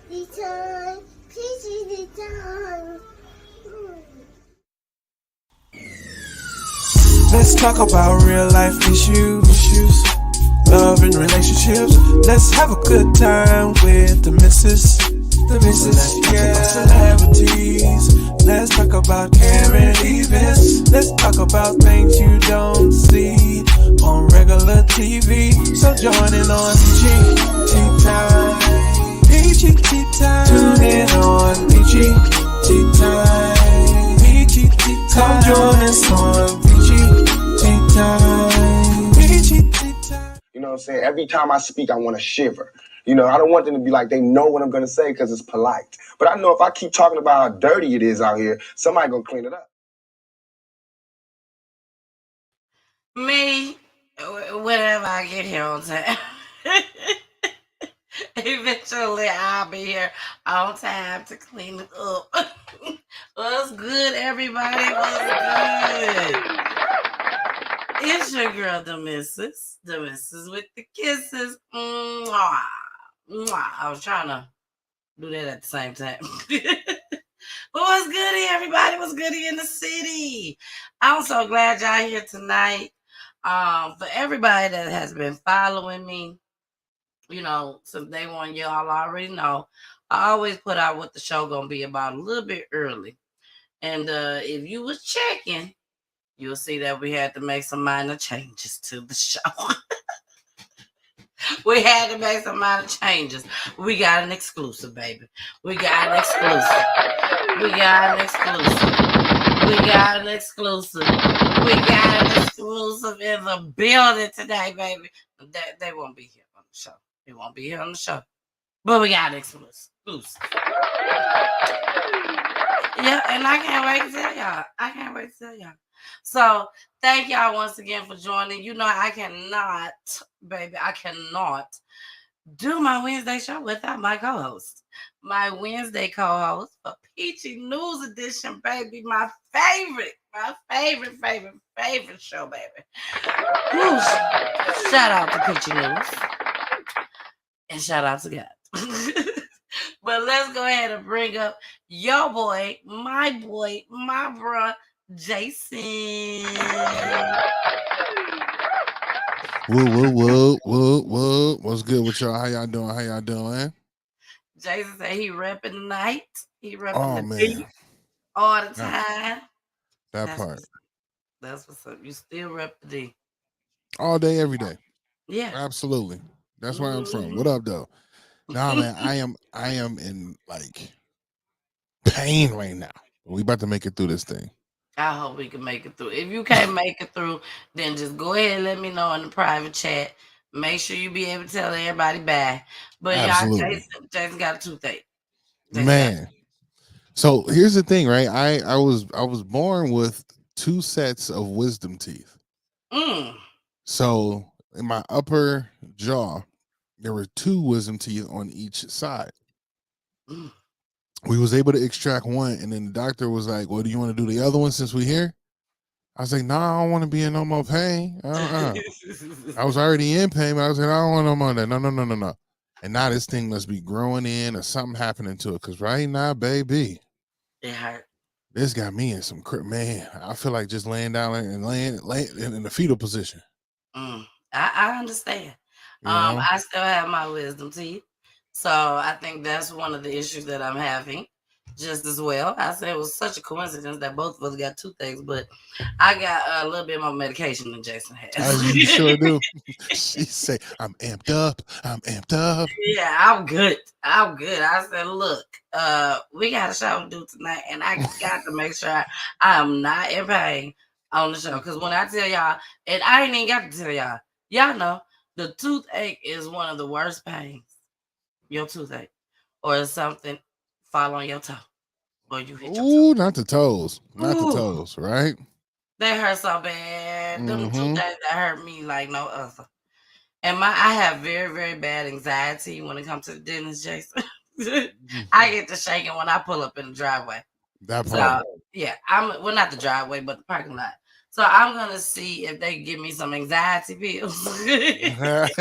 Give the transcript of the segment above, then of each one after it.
Return, please return. Let's talk about real life issues, love and relationships. Let's have a good time with the missus. Yeah. Celebrities. Let's talk about caring events. Let's talk about things you don't see on regular TV. So join in on PG Time. PG Time. Tune in on PG Time. PG Time. Come join us on PG Time. PG Time. You know what I'm saying? Every time I speak, I want to shiver. You know, I don't want them to be like, they know what I'm going to say because it's polite. But I know if I keep talking about how dirty it is out here, somebody going to clean it up. Me, whenever I get here on time. Eventually, I'll be here on time to clean it up. What's good, everybody? What's good? It's your girl, the missus with the kisses. Mwah. Mwah. I was trying to do that at the same time. But what's goody, everybody? What's goody in the city? I'm so glad y'all here tonight. For everybody that has been following me, you know, since day one, y'all already know, I always put out what the show gonna be about a little bit early. And if you was checking, you'll see that we had to make some minor changes to the show. We had to make some minor changes. We got an exclusive, baby. We got an exclusive. We got an exclusive. We got an exclusive. We got an exclusive in the building today, baby. They won't be here on the show. They won't be here on the show. But we got an exclusive. Yeah, and I can't wait to tell y'all. I can't wait to tell y'all. So thank y'all once again for joining. You know, I cannot do my Wednesday show without my co-host. My Wednesday co-host for Peachy News Edition, baby. My favorite show, baby. Woo. Shout out to Peachy News. And shout out to God. But let's go ahead and bring up your boy, my bruh, Jason. Whoa. What's good with y'all? How y'all doing? Jason said he repping the night. He repping the beat all the time. That's part. That's what's up. You still rep the D. All day, every day. Yeah. Absolutely. That's where I'm from. What up, though? Nah, man, I am in like pain right now. We about to make it through this thing. I hope we can make it through. If you can't make it through, then just go ahead and let me know in the private chat. Make sure you be able to tell everybody bye. But Absolutely. y'all, Jason got a toothache. Man. So here's the thing, right? I was born with 2 sets of wisdom teeth. So in my upper jaw, there were 2 wisdom teeth on each side. We was able to extract one, and then the doctor was like, well, do you want to do the other one since we're here? I was like, no, I don't want to be in no more pain. I was already in pain, but I was like, I don't want no more of that. No. And now this thing must be growing in or something happening to it. Because right now, baby, it hurt. This got me in some man. I feel like just laying down and laying in the fetal position. I understand. I still have my wisdom teeth. So I think that's one of the issues that I'm having just as well. I said it was such a coincidence that both of us got toothaches, but I got a little bit more medication than Jason has. You sure do. She say, I'm amped up. Yeah, I'm good. I said, look, we got a show to do tonight, and I got to make sure I am not in pain on the show. Because when I tell y'all, and I ain't even got to tell y'all know the toothache is one of the worst pains. Your toothache, or something fall on your toe, or you hit your toe. Ooh, not the toes, the toes, right? They hurt so bad. Them toothaches that hurt me like no other. And I have very, very bad anxiety when it comes to the dentist, Jason. I get to shaking when I pull up in the driveway. That part. So, yeah, not the driveway, but the parking lot. So I'm gonna see if they give me some anxiety pills. Let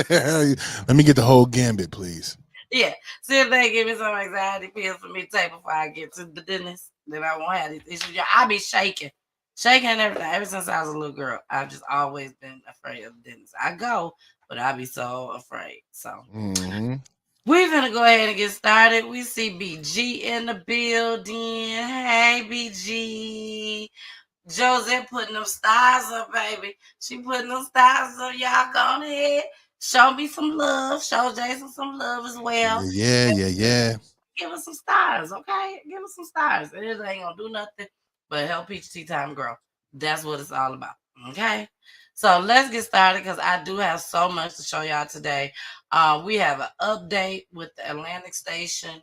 me get the whole gambit, please. Yeah. See if they give me some anxiety pills for me to take before I get to the dentist, then I won't have these issues. Yeah, I be shaking. Shaking and everything. Ever since I was a little girl, I've just always been afraid of the dentist. I go, but I be so afraid. So Mm-hmm. we're gonna go ahead and get started. We see BG in the building. Hey BG. Josette putting them stars up, baby. She putting them stars up. Y'all go ahead. Show me some love. Show Jason some love as well. Yeah. Give us some stars, okay? Give us some stars. It ain't gonna do nothing but help Peach Tea Time grow. That's what it's all about. Okay. So let's get started because I do have so much to show y'all today. We have an update with the Atlantic Station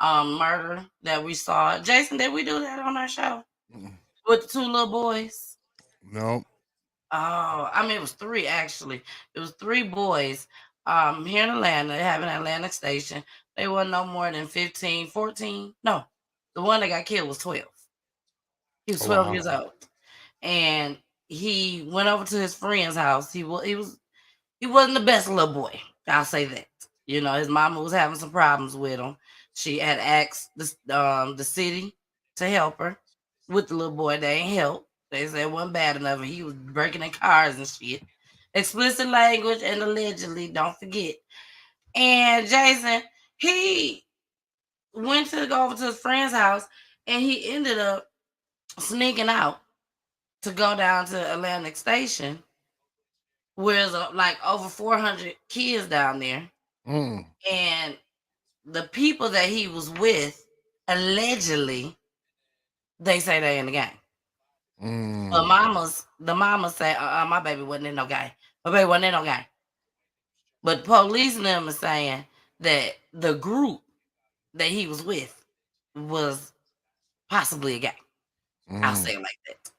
murder that we saw. Jason, did we do that on our show? With the two little boys? No. Oh, I mean, it was three actually. It was three boys here in Atlanta. They have an Atlantic Station. They were no more than 15, 14. No, the one that got killed was 12. He was Oh, 12 wow. years old. And he went over to his friend's house. He wasn't the best little boy. I'll say that. You know, his mama was having some problems with him. She had asked the city to help her with the little boy. They ain't help. They said it wasn't bad enough, and he was breaking in cars and shit. Explicit language and allegedly, don't forget. And Jason, he went to go over to his friend's house, and he ended up sneaking out to go down to Atlantic Station, where there's like over 400 kids down there. Mm. And the people that he was with, allegedly, they say they in the gang. But the mamas say, my baby wasn't in no gang. My baby wasn't in no gang. But police and them are saying that the group that he was with was possibly a gang. I'll say it like that.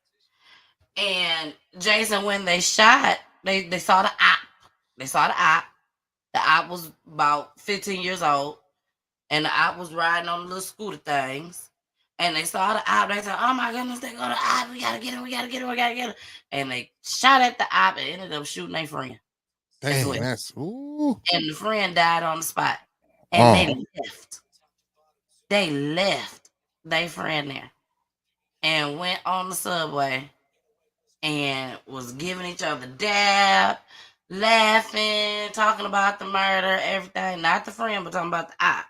And Jason, when they shot, they saw the op. They saw the op. The op was about 15 years old. And the op was riding on the little scooter things. And they saw the op. They said, oh my goodness, they go to the op. We gotta get him. We gotta get him. We gotta get him. And they shot at the op and ended up shooting their friend. Dang, well. that's ooh. And the friend died on the spot. And they left. They left their friend there and went on the subway and was giving each other dab, laughing, talking about the murder, everything. Not the friend, but talking about the op.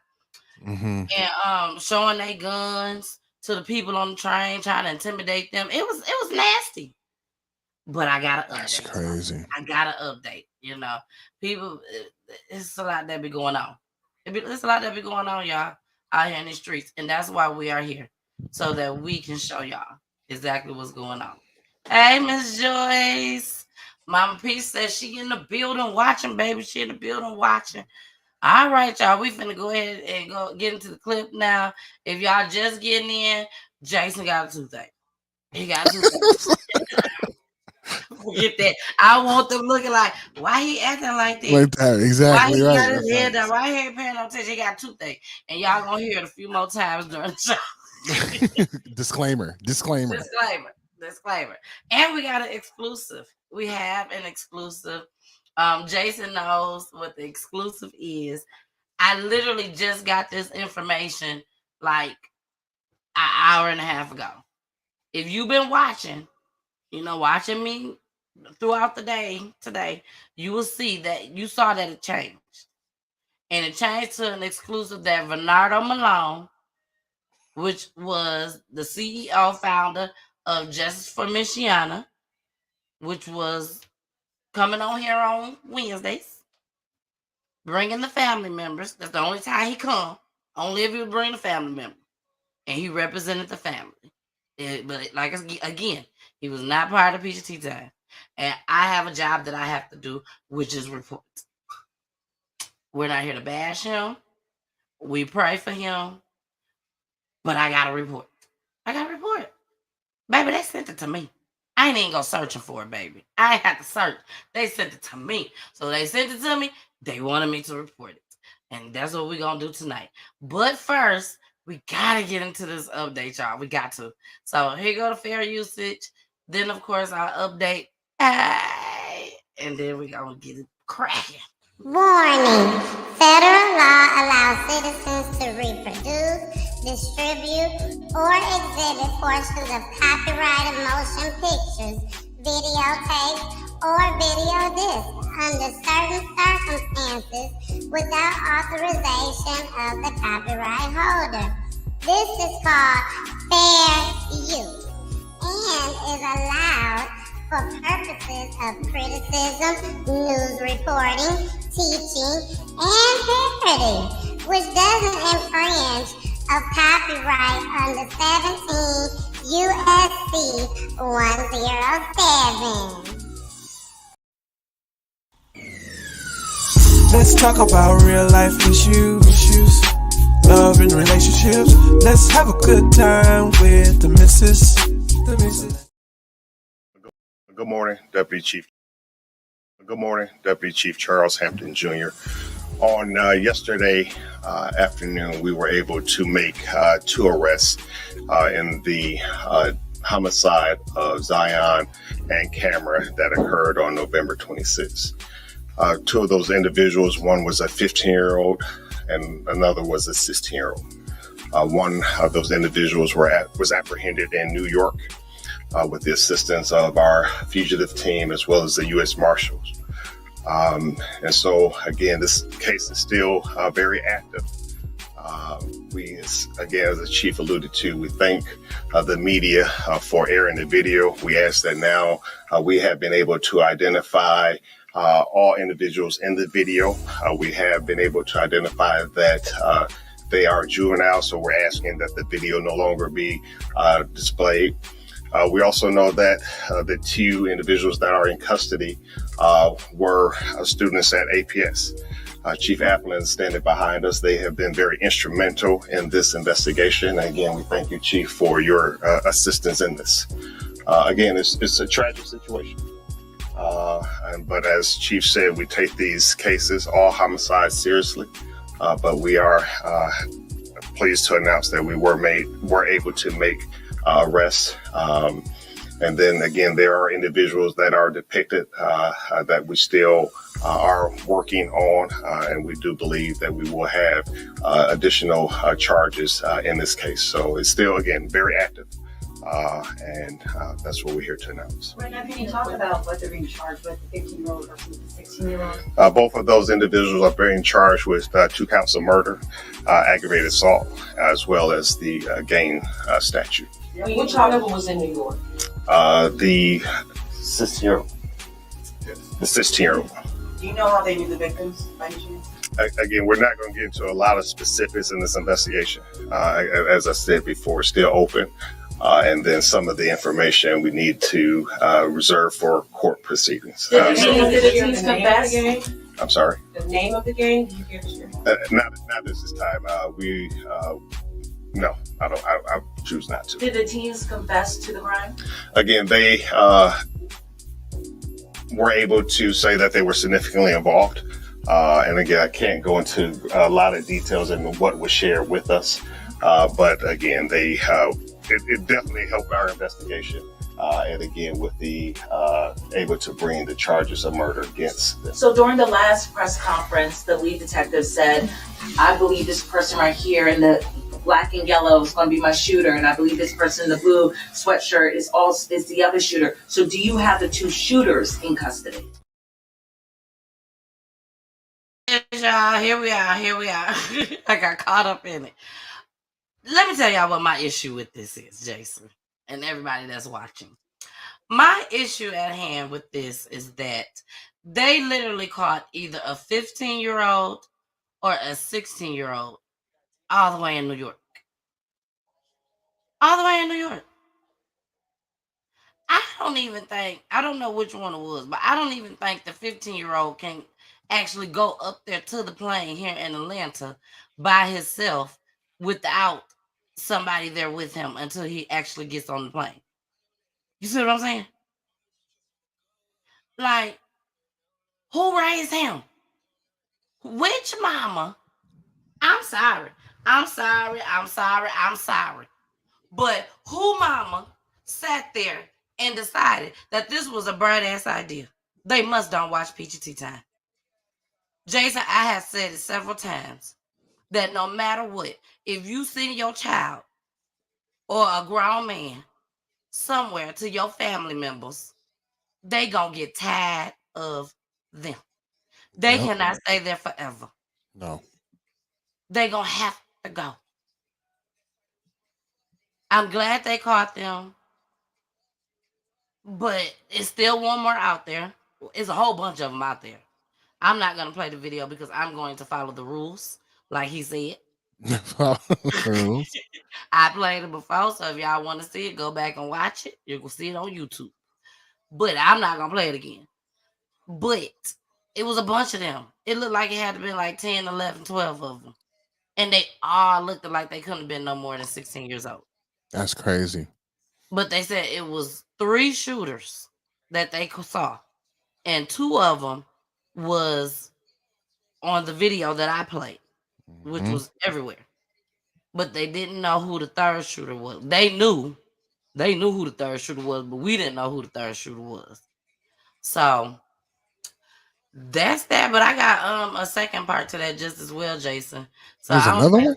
Mm-hmm. And showing their guns to the people on the train, trying to intimidate them. It was nasty. But I got to update. That's crazy. I got to update. You know, people, it's a lot that be going on. It's a lot that be going on, y'all, out here in the streets. And that's why we are here, so that we can show y'all exactly what's going on. Hey, Miss Joyce. Mama P says she in the building watching, baby. She in the building watching. All right, y'all. We finna go ahead and go get into the clip now. If y'all just getting in, Jason got a toothache. He got a toothache. Forget that. I want them looking like, why he acting like this? Like that, exactly. Why he right. got his head down? Why he ain't paying no attention? He got a toothache. And y'all gonna hear it a few more times during the show. Disclaimer. And we got an exclusive. We have an exclusive. Jason knows what the exclusive is. I literally just got this information like an hour and a half ago. If you've been watching, watching me throughout the day today, you will see that you saw that it changed. And it changed to an exclusive that Vernardo Malone, which was the CEO founder of Justice for MICHIANA, which was coming on here on Wednesdays, bringing the family members. That's the only time he come. Only if he would bring the family member. And he represented the family. But like again, he was not part of Peach Tea Time. And I have a job that I have to do, which is report. We're not here to bash him. We pray for him. But I got to report. Baby, they sent it to me. I ain't even go searching for it, baby. I ain't had to search. They sent it to me. So they sent it to me. They wanted me to report it. And that's what we're going to do tonight. But first, we got to get into this update, y'all. We got to. So here go the fair usage. Then, of course, I'll update. And then we're going to get it cracking. Warning. Federal law allows citizens to reproduce, distribute, or exhibit portions of copyrighted motion pictures, videotapes, or video discs under certain circumstances without authorization of the copyright holder. This is called fair use and is allowed for purposes of criticism, news reporting, teaching, and parody, which doesn't infringe of copyright under 17 USC 107. Let's talk about real life issues, love and relationships. Let's have a good time with the missus. Good morning, Deputy Chief Charles Hampton Jr. On yesterday afternoon, we were able to make 2 arrests in the homicide of Zyion and Cameron that occurred on November 26th. 2 of those individuals, one was a 15-year-old and another was a 16-year-old. One of those individuals was apprehended in New York with the assistance of our fugitive team as well as the U.S. Marshals. And so, again, this case is still very active. Again, as the chief alluded to, we thank the media for airing the video. We ask that now we have been able to identify all individuals in the video. We have been able to identify that they are juvenile, so we're asking that the video no longer be displayed. We also know that the 2 individuals that are in custody were students at APS. Chief Applin standing behind us. They have been very instrumental in this investigation. Again, we thank you, Chief, for your assistance in this. Again, it's a tragic situation. But as Chief said, we take these cases, all homicides, seriously. But we are pleased to announce that we were able to make arrests. And then again, there are individuals that are depicted that we still are working on, and we do believe that we will have additional charges in this case. So it's still, again, very active. And that's what we're here to announce. Right now, can you talk about what they're being charged with, the 15-year-old versus the 16-year-old? Both of those individuals are being charged with 2 counts of murder, aggravated assault, as well as the gang statute. Which level was in New York? The 16-year-old. The 16-year-old. Do you know how they knew the victims by any chance? Again, we're not going to get into a lot of specifics in this investigation. As I said before, it's still open. And then some of the information we need to reserve for court proceedings. Did the teens confess? I'm sorry? The name of the gang? Did you give us your Not this time. No, I choose not to. Did the teens confess to the crime? Again, they were able to say that they were significantly involved. And again, I can't go into a lot of details in what was shared with us. But again, it definitely helped our investigation. And again, with the able to bring the charges of murder against them. So during the last press conference, the lead detective said, I believe this person right here in the black and yellow is going to be my shooter, and I believe this person in the blue sweatshirt is the other shooter. So do you have the 2 shooters in custody? Y'all, here we are. I got caught up in it. Let me tell y'all what my issue with this is, Jason, and everybody that's watching. My issue at hand with this is that they literally caught either a 15-year-old or a 16-year-old all the way in New York. All the way in New York. I don't know which one it was, but I don't even think the 15-year-old can actually go up there to the plane here in Atlanta by himself without somebody there with him until he actually gets on the plane. You see what I'm saying? Like, who raised him? Which mama? I'm sorry. But who mama sat there and decided that this was a bright ass idea? They must don't watch PGT time. Jason, I have said it several times that no matter what, if you send your child or a grown man somewhere to your family members, they gonna get tired of them. They Yep. cannot stay there forever. No. They gonna have to go. I'm glad they caught them, but it's still one more out there. It's a whole bunch of them out there. I'm not gonna play the video because I'm going to follow the rules, like he said. Rules. I played it before, so if y'all want to see it, go back and watch it. You can see it on YouTube. But I'm not gonna play it again. But it was a bunch of them. It looked like it had to be like 10, 11, 12 of them. And they all looked like they couldn't have been no more than 16 years old. That's crazy. But they said it was 3 shooters that they saw. And 2 of them was on the video that I played, which was everywhere. But they didn't know who the third shooter was. They knew who the third shooter was, but we didn't know who the third shooter was. So that's that. But I got a second part to that just as well, Jason. So There's another one?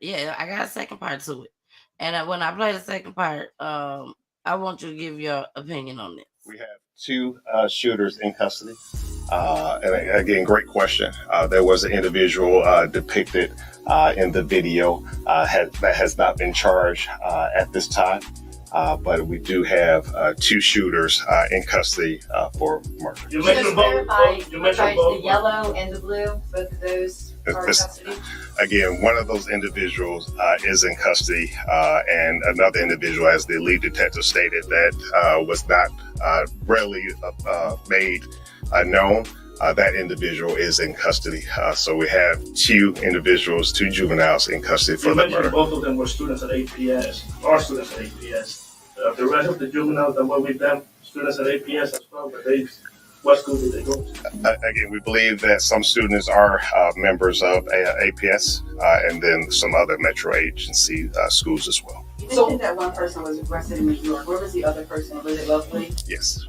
Yeah, I got a second part to it. And when I play the second part, I want you to give your opinion on this. We have 2 shooters in custody. And again, great question. There was an individual depicted in the video that has not been charged at this time. But we do have 2 shooters in custody for murder. You mentioned both. The yellow and the blue, both of those are in custody. Again, one of those individuals is in custody, and another individual, as the lead detective stated, that was not readily made known. That individual is in custody. So we have 2 individuals, 2 juveniles in custody for that murder. Both of them were students at APS, are students at APS. The rest of the juveniles that were with them, students at APS as well, but what school did they go to? Again, we believe that some students are members of APS and then some other metro agency schools as well. You mentioned that one person was arrested in New York. Where was the other person? Was it locally? Yes.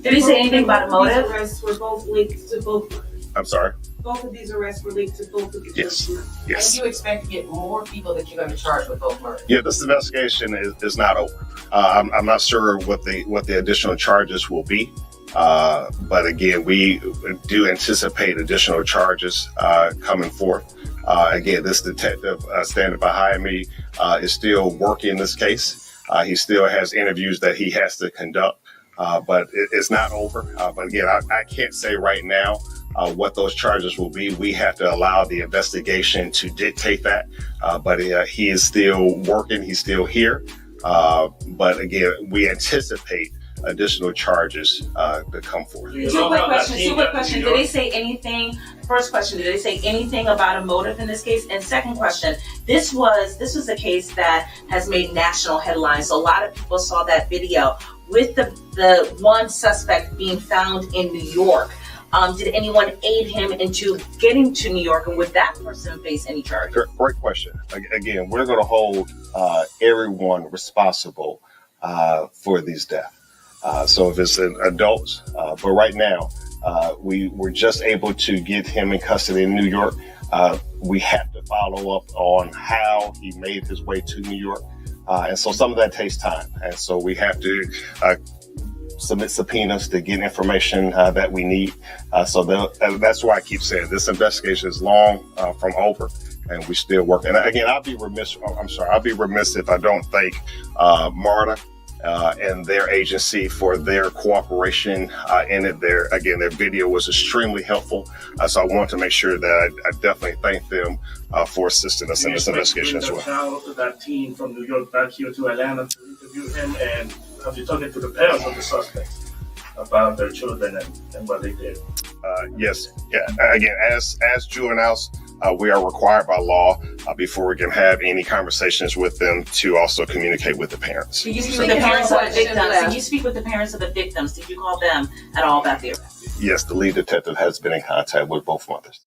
Did he say anything about a motive? These arrests were both linked to both murders. I'm sorry? Both of these arrests were linked to both of the Yes. murders. And you expect to get more people that you're going to charge with both murders? Yeah, this investigation is not over. I'm not sure what the additional charges will be. But again, we do anticipate additional charges coming forth. Again, this detective standing behind me is still working this case. He still has interviews that he has to conduct, but it's not over. But again, I can't say right now what those charges will be. We have to allow the investigation to dictate that. But he is still working. He's still here. But again, we anticipate additional charges to come forth. Two quick questions. Did they say anything? First question, did they say anything about a motive in this case? And second question, this was a case that has made national headlines. So a lot of people saw that video with the one suspect being found in New York. Did anyone aid him into getting to New York, and would that person face any charges? Great question. Again, we're going to hold everyone responsible for these deaths. So if it's an adult, but right now, we were just able to get him in custody in New York. We have to follow up on how he made his way to New York. And so some of that takes time. And so we have to submit subpoenas to get information that we need. So that's why I keep saying this investigation is long from over, and we're still working. And again, I'll be remiss if I don't thank MARTA and their agency for their cooperation in it. Their video was extremely helpful. So I want to make sure that I definitely thank them for assisting us in this investigation as well. That team from New York back here to Atlanta to interview him, and have you talking to the parents of the suspects about their children and what they did? Yes. Yeah. Again, as juveniles, we are required by law before we can have any conversations with them to also communicate with the parents. Did you speak with the parents of the victims? Did you speak with the parents of the victims? Did you call them at all about the arrest? Yes, the lead detective has been in contact with both mothers.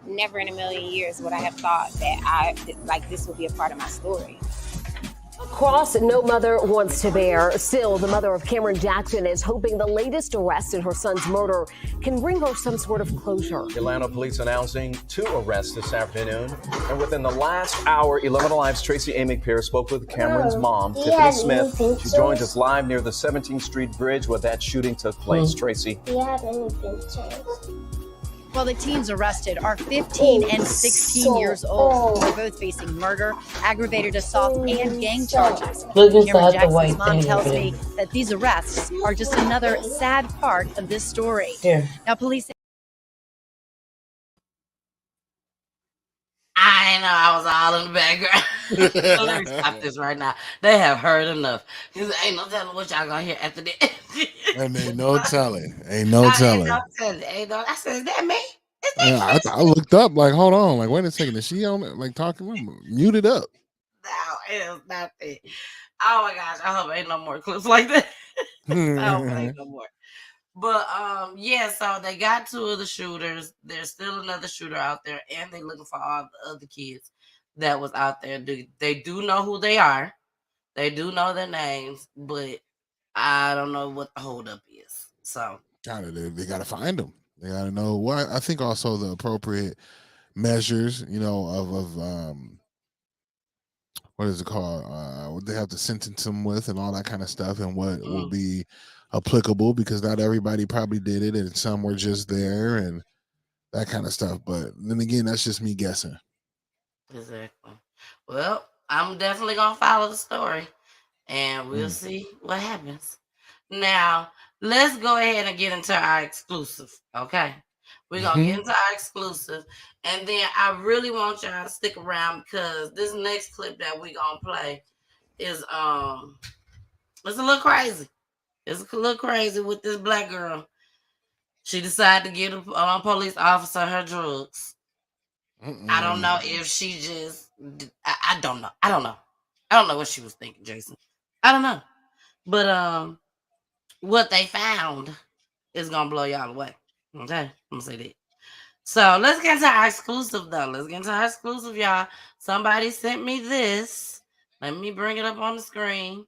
Never in a million years would I have thought that this would be a part of my story. A cross no mother wants to bear. Still, the mother of Cameron Jackson is hoping the latest arrest in her son's murder can bring her some sort of closure. Atlanta police announcing 2 arrests this afternoon. And within the last hour, 11 Alive's Tracy A. McPherson spoke with Cameron's mom, Tiffany Smith. She joins us live near the 17th Street Bridge where that shooting took place. Tracy. Do you have any pictures? Well, the teens arrested are 15 and 16 years old. They're both facing murder, aggravated assault, and gang charges. Look Cameron inside the white Jackson's mom thing. tells me that these arrests are just another sad part of this story. Here. Now, police. I know I was all in the background. Let me stop this right now. They have heard enough. Ain't no telling what y'all gonna hear after this. And ain't no telling. Ain't no telling. I said, is that me? Is that Yeah, I looked up like, hold on, like, wait a second, is she on it? Like talking? Muted up. No, it is not it. Oh my gosh, I hope ain't no more clips like that. I hope it ain't no more. But yeah, so they got 2 of the shooters. There's still another shooter out there, and they're looking for all the other kids that was out there. They do know who they are. They do know their names, but I don't know what the holdup is. So They gotta find them. They gotta know what. I think also the appropriate measures, of what is it called? What they have to sentence them with and all that kind of stuff, and what will be applicable, because not everybody probably did it, and some were just there and that kind of stuff. But then again, that's just me guessing. Exactly. Well, I'm definitely gonna follow the story, and we'll see what happens. Now, let's go ahead and get into our exclusive. Okay, we're gonna get into our exclusive, and then I really want y'all to stick around because this next clip that we're gonna play is it's a little crazy. It's a little crazy with this black girl. She decided to give a police officer her drugs. I don't know if she just. I don't know. I don't know. I don't know what she was thinking, Jason. I don't know. But what they found is gonna blow y'all away. Okay, I'm gonna say that. So let's get into our exclusive, though. Let's get into our exclusive, y'all. Somebody sent me this. Let me bring it up on the screen.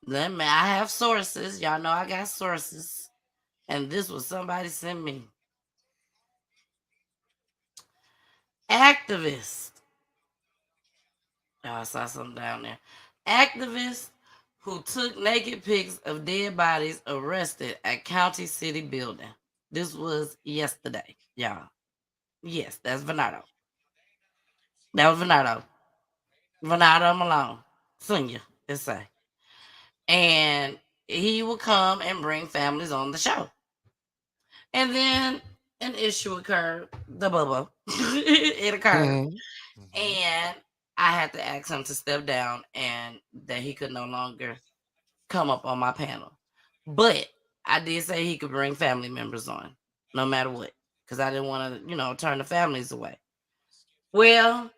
I have sources. Y'all know I got sources. And this was somebody sent me. Activist. Oh, I saw something down there. Activist who took naked pics of dead bodies arrested at County City building. This was yesterday, y'all. Yes, that's Vernardo. That was Vernardo. Vernardo Malone, Senior, let's say. And he would come and bring families on the show. And then an issue occurred, the bubble. It occurred. And I had to ask him to step down and that he could no longer come up on my panel. But I did say he could bring family members on, no matter what, because I didn't want to, turn the families away. Well,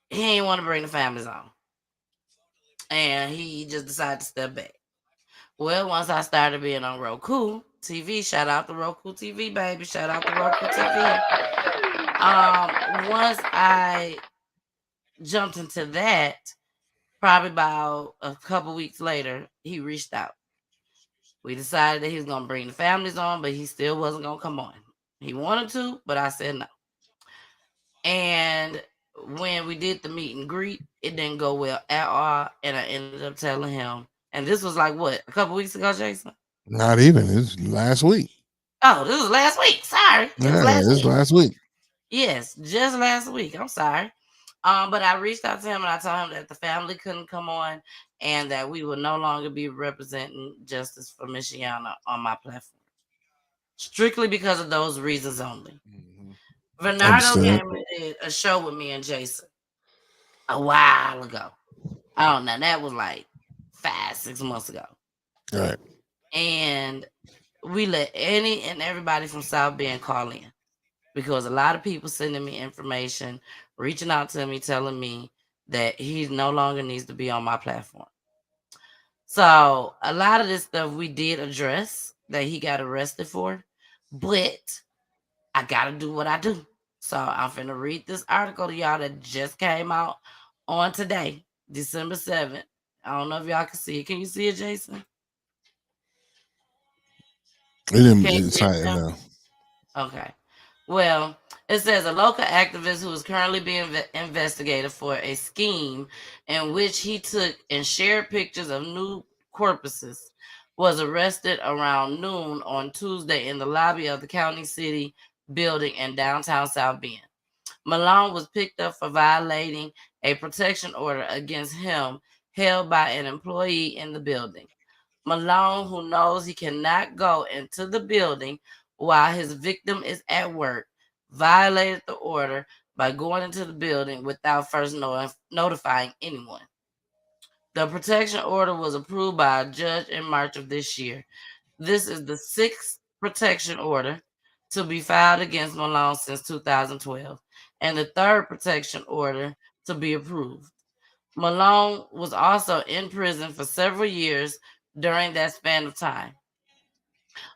he didn't want to bring the families on. And he just decided to step back. Well, once I started being on Roku TV, shout out to Roku TV, baby. Shout out to Roku TV. Once I jumped into that, probably about a couple weeks later, he reached out. We decided that he was going to bring the families on, but he still wasn't going to come on. He wanted to, but I said no. And when we did the meet and greet, it didn't go well at all. And I ended up telling him, and this was like what, a couple weeks ago, Jason? Not even. It was last week. Oh, this was last week. Sorry. Last week. Yes, just last week. I'm sorry. But I reached out to him and I told him that the family couldn't come on and that we would no longer be representing Justice for MICHIANA on my platform. Strictly because of those reasons only. Vernardo came and did a show with me and Jason a while ago. I don't know. That was like 5-6 months ago. All right. And we let any and everybody from South Bend call in because a lot of people sending me information, reaching out to me, telling me that he no longer needs to be on my platform. So a lot of this stuff we did address that he got arrested for, but I got to do what I do. So I'm finna read this article to y'all that just came out on today. December 7th. I don't know if y'all can see it. Can you see it, Jason? Can you It's see it not now? enough. Okay. Well, it says a local activist who is currently being investigated for a scheme in which he took and shared pictures of new corpses was arrested around noon on Tuesday in the lobby of the county city building in downtown South Bend. Malone was picked up for violating a protection order against him held by an employee in the building. Malone, who knows he cannot go into the building while his victim is at work, violated the order by going into the building without first notifying anyone. The protection order was approved by a judge in March of this year. This is the sixth protection order to be filed against Malone since 2012, and the third protection order to be approved. Malone was also in prison for several years during that span of time.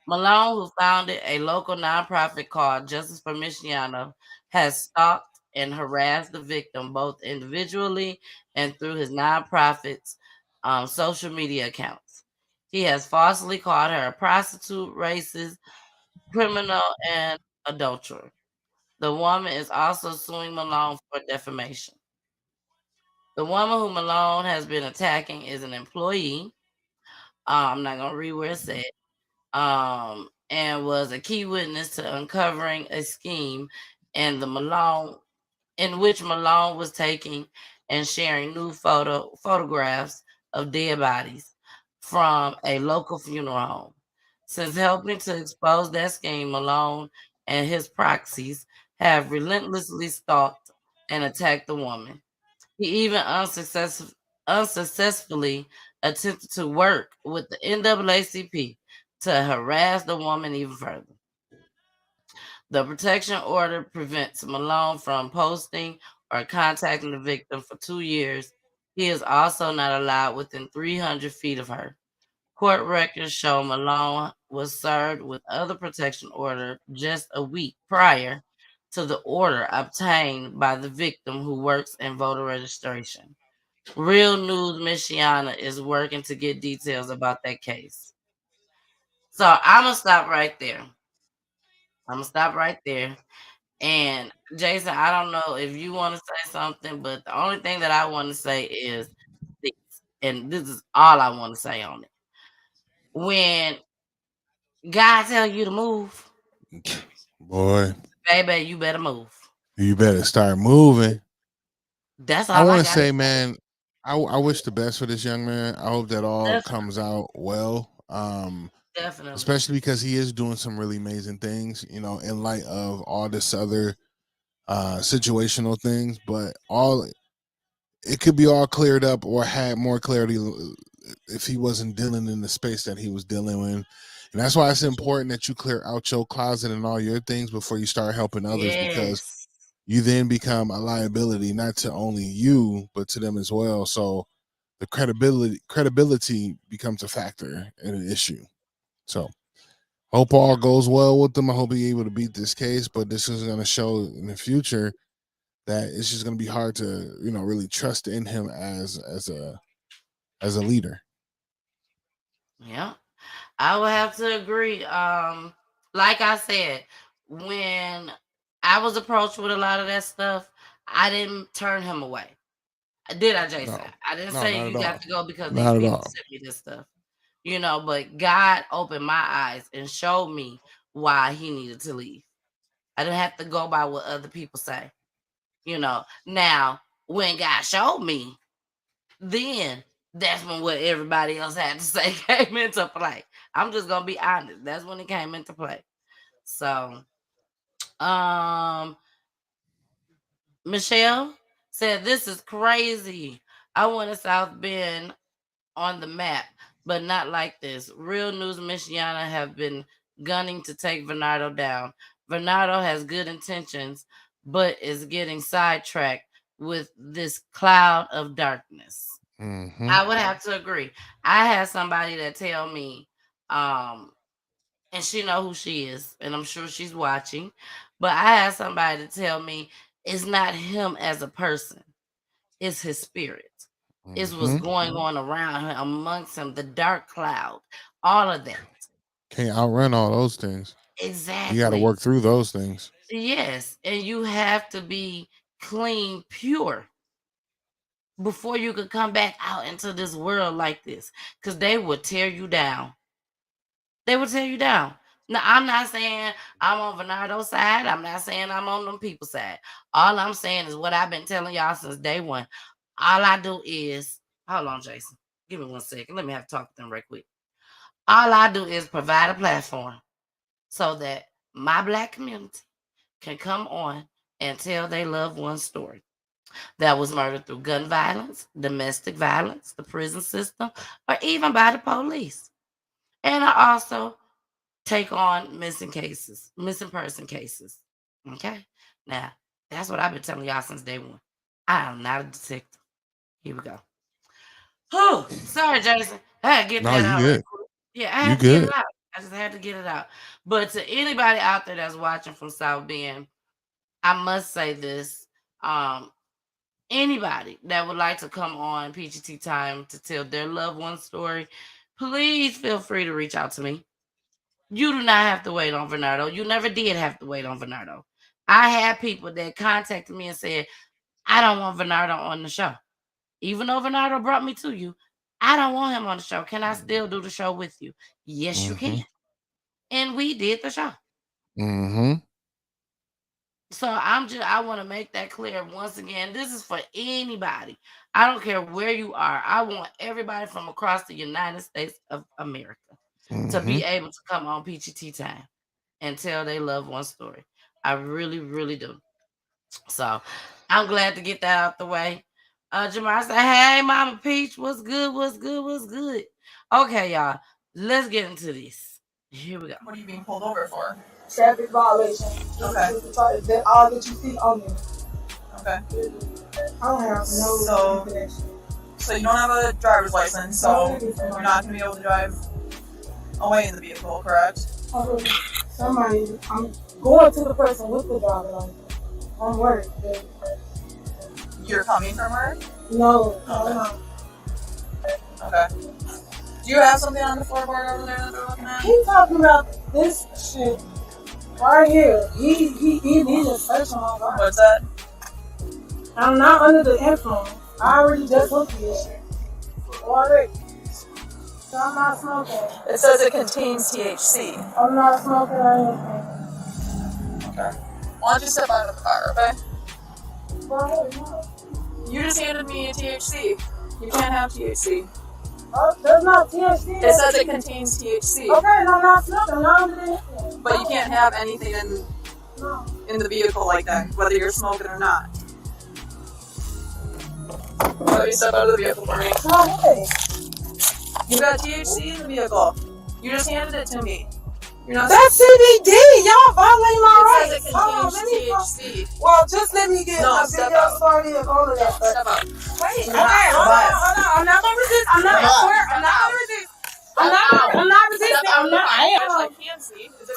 Malone, who founded a local nonprofit called Justice for MICHIANA, has stalked and harassed the victim both individually and through his nonprofit's social media accounts. He has falsely called her a prostitute, racist, criminal, and adulterer. The woman is also suing Malone for defamation. The woman who Malone has been attacking is an employee. I'm not gonna read where it said. And was a key witness to uncovering a scheme and the Malone in which Malone was taking and sharing new photographs of dead bodies from a local funeral home. Since helping to expose that scheme, Malone and his proxies have relentlessly stalked and attacked the woman. He even unsuccessfully attempted to work with the NAACP to harass the woman even further. The protection order prevents Malone from posting or contacting the victim for 2 years. He is also not allowed within 300 feet of her. Court records show Malone was served with other protection order just a week prior to the order obtained by the victim who works in voter registration. Real News Michiana is working to get details about that case. So I'm gonna stop right there. I'm gonna stop right there. And Jason, I don't know if you want to say something, but the only thing that I want to say is this, and this is all I want to say on it. When God tell you to move, Boy, baby, you better move. you better start moving. That's I all I want to got to say, say. man, I wish the best for this young man. I hope that all comes Definitely, out well. definitely. Especially because he is doing some really amazing things, in light of all this other situational things. But all it could be all cleared up or had more clarity if he wasn't dealing in the space that he was dealing in. And that's why it's important that you clear out your closet and all your things before you start helping others, because Yes. you then become a liability not to only you but to them as well. So the credibility becomes a factor and an issue. So hope all goes well with them. I hope he's able to beat this case, but this is going to show in the future that it's just going to be hard to really trust in him as a leader. Yeah. I would have to agree. Like I said, when I was approached with a lot of that stuff, I didn't turn him away. Did I, Jason? No, I didn't no, say not at you got all. to go because these Not at people all. sent me this stuff. But God opened my eyes and showed me why he needed to leave. I didn't have to go by what other people say. Now when God showed me, then that's when what everybody else had to say came into play. I'm just gonna be honest. That's when it came into play. So, um, Michelle said, "This is crazy. I wanted South Bend on the map, but not like this. Real News Michiana have been gunning to take Vernardo down. Vernardo has good intentions, but is getting sidetracked with this cloud of darkness." Hmm. I would have to agree. I had somebody that tell me, um, and she know who she is, and I'm sure she's watching. But I had somebody to tell me it's not him as a person; it's his spirit. is what's going on around him, amongst him, the dark cloud, all of that. Can't outrun all those things. Exactly. You got to work through those things. Yes, and you have to be clean, pure, before you could come back out into this world like this, because they would tear you down. They would tear you down. Now, I'm not saying I'm on Vernardo's side. I'm not saying I'm on them people's side. All I'm saying is what I've been telling y'all since day one. All I do is, hold on, Jason. Give me 1 second. Let me have to talk to them right quick. All I do is provide a platform so that my Black community can come on and tell their loved one's story that was murdered through gun violence, domestic violence, the prison system, or even by the police. And I also take on missing person cases. Okay? Now, that's what I've been telling y'all since day one. I am not a detective. Here we go. Oh, sorry, Jason. I had to get that out. Good. Yeah, I had to get it out. I just had to get it out. But to anybody out there that's watching from South Bend, I must say this. Anybody that would like to come on PGT Time to tell their loved one's story, please feel free to reach out to me. You do not have to wait on Vernardo. You never did have to wait on Vernardo. I had people that contacted me and said, I don't want Vernardo on the show. Even though Vernardo brought me to you, I don't want him on the show. Can I still do the show with you? Yes, you can. And we did the show. So I want to make that clear once again. This is for anybody. I don't care where you are. I want everybody from across the United States of America to be able to come on PGT Time and tell their loved one story. I really, really do. So I'm glad to get that out the way. Jamar said, hey, Mama Peach, what's good? What's good? What's good? Okay, y'all, let's get into this. Here we go. What are you being pulled over for? Traffic violation. Okay. That all that you see on there. Okay. I don't have no information. So you don't have a driver's license, so you're not going to be able to drive away in the vehicle, correct? Somebody, I'm going to the person with the driver's license. I'm work. You're coming from work? No. Okay. Do you have something on the floorboard over there that they're looking at? He's talking about this shit right here. He needs a search on my phone. What's that? I'm not under the influence. I already just looked at this shit. Already. So I'm not smoking. It says it contains THC. I'm not smoking or anything. Okay. Why don't you step out of the car, okay? Well, you just handed me a THC. You can't have THC. Oh, there's not THC. It says it contains THC. Okay, and I'm not smoking. I'm not under the influence. But you can't have anything in the vehicle like that, whether you're smoking or not. Let me step out of the vehicle for me. Okay. You got THC in the vehicle. You just handed it to me. You're not. That's CBD. Y'all violate my rights. It says it contains THC. Well, just let me get a video started and all of that. Step out. Wait. Okay. Hold on. I'm not gonna resist. I'm not gonna resist. I'm not resisting. I am.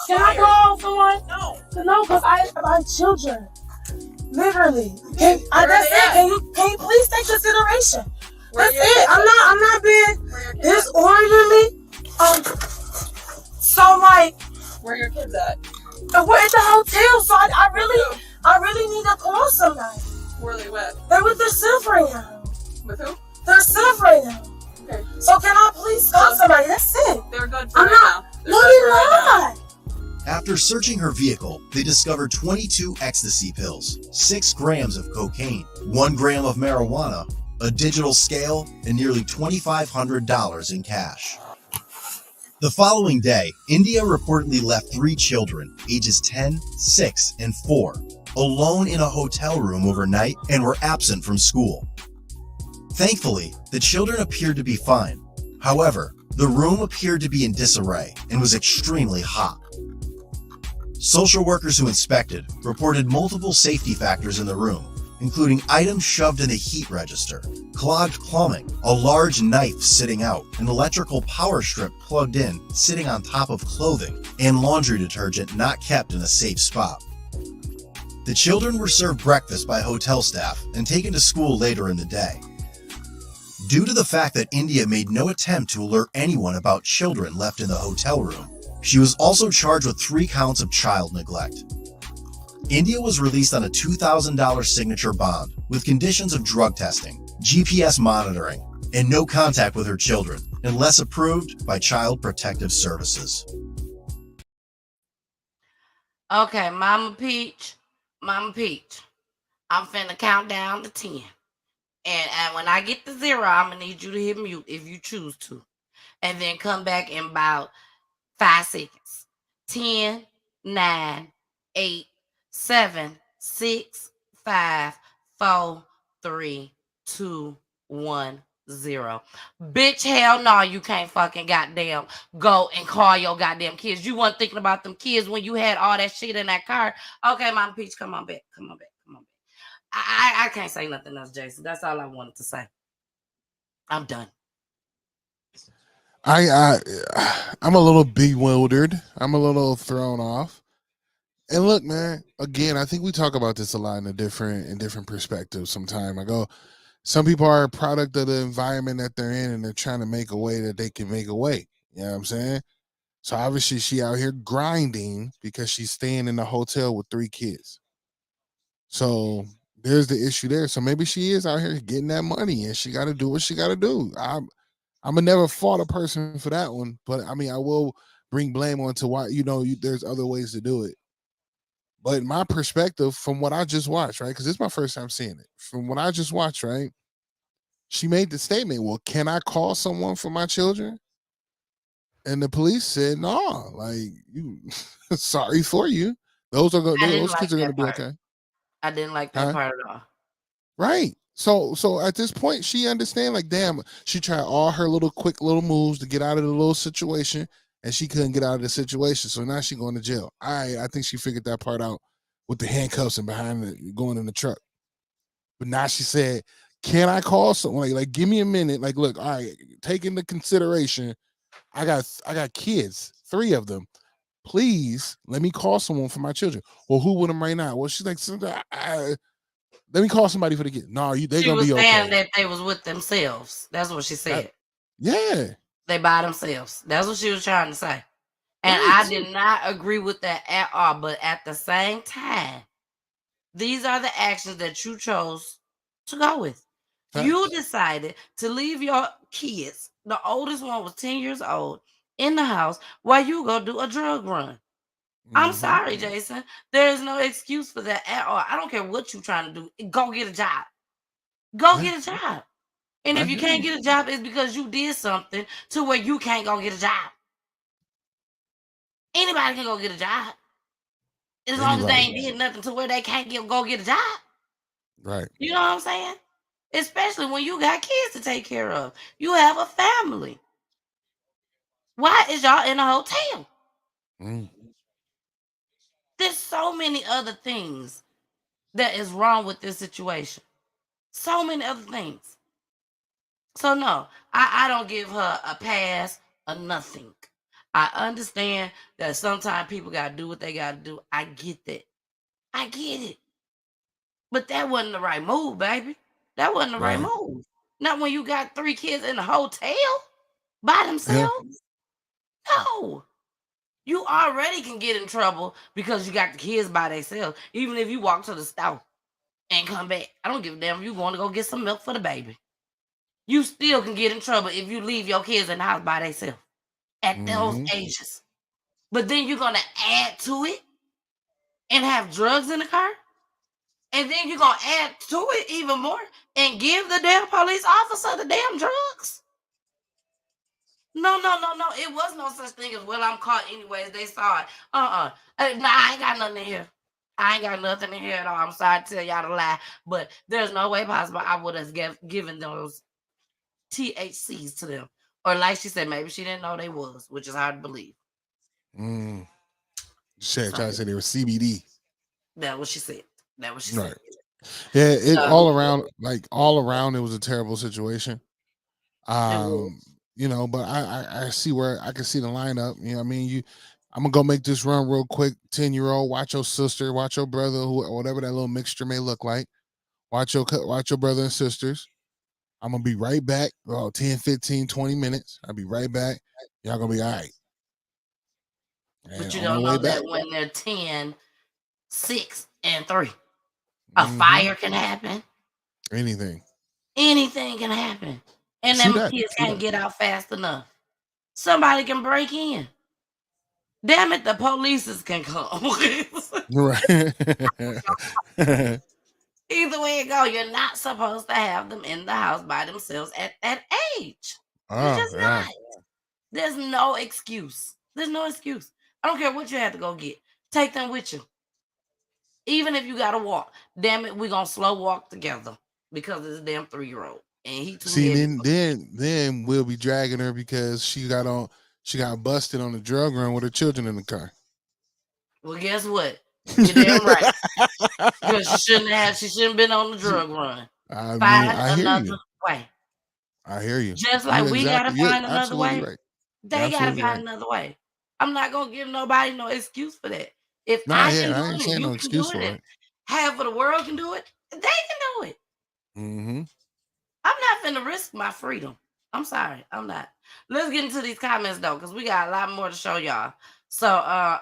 Can I call someone? No, because I'm children. Literally. That's it. Can you please take consideration? That's it. I'm not being disorderly. So like, where are your kids at? We're at the hotel. So I really need to call somebody. Where are they with? They're with their self right now. With who? Their self right now. Okay. So can I please call somebody? That's it. They're good for right now. No, you're not. After searching her vehicle, they discovered 22 ecstasy pills, 6 grams of cocaine, 1 gram of marijuana, a digital scale, and nearly $2,500 in cash. The following day, India reportedly left 3 children, ages 10, 6, and 4, alone in a hotel room overnight and were absent from school. Thankfully, the children appeared to be fine. However, the room appeared to be in disarray and was extremely hot. Social workers who inspected reported multiple safety factors in the room, including items shoved in the heat register, clogged plumbing, a large knife sitting out, an electrical power strip plugged in sitting on top of clothing, and laundry detergent not kept in a safe spot. The children were served breakfast by hotel staff and taken to school later in the day. Due to the fact that India made no attempt to alert anyone about children left in the hotel room, she was also charged with 3 counts of child neglect. India was released on a $2,000 signature bond with conditions of drug testing, GPS monitoring, and no contact with her children unless approved by Child Protective Services. Okay, Mama Peach, I'm finna count down to 10. And when I get to 0, I'm gonna need you to hit mute if you choose to. And then come back in about 5 seconds. 10, 9, 8, 7, 6, 5, 4, 3, 2, 1, 0. Bitch, hell no, you can't fucking goddamn go and call your goddamn kids. You weren't thinking about them kids when you had all that shit in that car. Okay, Mama Peach, come on back. I can't say nothing else, Jason. That's all I wanted to say. I'm done. I'm a little bewildered. I'm a little thrown off. And look, man, again, I think we talk about this a lot in different perspectives sometime. I go, some people are a product of the environment that they're in and they're trying to make a way that they can make a way. You know what I'm saying? So obviously she out here grinding because she's staying in the hotel with 3 kids. So there's the issue there. So maybe she is out here getting that money and she got to do what she got to do. I'm gonna never fault a person for that one, but I mean, I will bring blame onto why, there's other ways to do it. But in my perspective, from what I just watched, right? Because it's my first time seeing it. From what I just watched, right? She made the statement, well, can I call someone for my children? And the police said, no, like, you sorry for you. Those kids are gonna be okay. I didn't like that part at all. Right. So at this point, she understand, like, damn, she tried all her quick little moves to get out of the little situation, and she couldn't get out of the situation. So now she going to jail. I think she figured that part out with the handcuffs and going in the truck. But now she said, can I call someone? Like, give me a minute. Like, look, all right, take into consideration, I got kids, 3 of them. Please let me call someone for my children. Well, who with them right now? Well, she's like, let me call somebody for the kids. No, they're gonna be okay. She was saying that they was with themselves. That's what she said. Yeah. They by themselves. That's what she was trying to say. And I did not agree with that at all. But at the same time, these are the actions that you chose to go with. You decided to leave your kids, the oldest one was 10 years old, in the house while you go do a drug run. I'm sorry, Jason. There is no excuse for that at all. I don't care what you're trying to do. Go get a job. Go get a job. And if you can't get a job, it's because you did something to where you can't go get a job. Anybody can go get a job. As long as they ain't did nothing to where they can't go get a job. Right. You know what I'm saying? Especially when you got kids to take care of. You have a family. Why is y'all in a hotel? There's so many other things that is wrong with this situation. So many other things. So no, I don't give her a pass or nothing. I understand that sometimes people got to do what they got to do. I get that. I get it. But that wasn't the right move, baby. That wasn't the right move. Not when you got 3 kids in a hotel by themselves. No. You already can get in trouble because you got the kids by themselves. Even if you walk to the store and come back. I don't give a damn if you're going to go get some milk for the baby. You still can get in trouble if you leave your kids in the house by themselves at those ages. But then you're going to add to it and have drugs in the car? And then you're going to add to it even more and give the damn police officer the damn drugs? No. It was no such thing as, well, I'm caught anyways. They saw it. Nah, I ain't got nothing in here. I ain't got nothing in here at all. I'm sorry to tell y'all to lie. But there's no way possible I would have given those THCs to them. Or like she said, maybe she didn't know they was, which is hard to believe. Trying to say they were CBD. That's what she said. Said. Yeah, all around, it was a terrible situation. But I see where I can see the lineup. You know what I mean? I'm gonna go make this run real quick. 10-year-old, watch your sister, watch your brother, whatever that little mixture may look like. Watch your brother and sisters. I'm going to be right back. 10, 15, 20 minutes. I'll be right back. Y'all going to be all right. And But you on my don't way know back, that when they're 10, 6, and 3, a fire can happen. anything. Anything can happen. And True them that, kids true can't that. get out fast enough. Somebody can break in. Damn it, the police can come. Right. Either way it go, you're not supposed to have them in the house by themselves at that age. You're just not. There's no excuse. There's no excuse. I don't care what you have to go get. Take them with you. Even if you gotta walk. Damn it, we're gonna slow walk together because it's a damn 3-year-old. And he too See, heavy. then we'll be dragging her because she got busted on the drug run with her children in the car. Well, guess what? You're damn right. Because she shouldn't been on the drug run. Find another way. I hear you. Just like we gotta find another way. Right. They gotta find another way. I'm not gonna give nobody no excuse for that. If I can do I ain't it and saying you no can excuse do for it, it. half of the world can do it, they can do it. Mm-hmm. I'm not finna risk my freedom. I'm sorry, I'm not. Let's get into these comments though, because we got a lot more to show y'all. So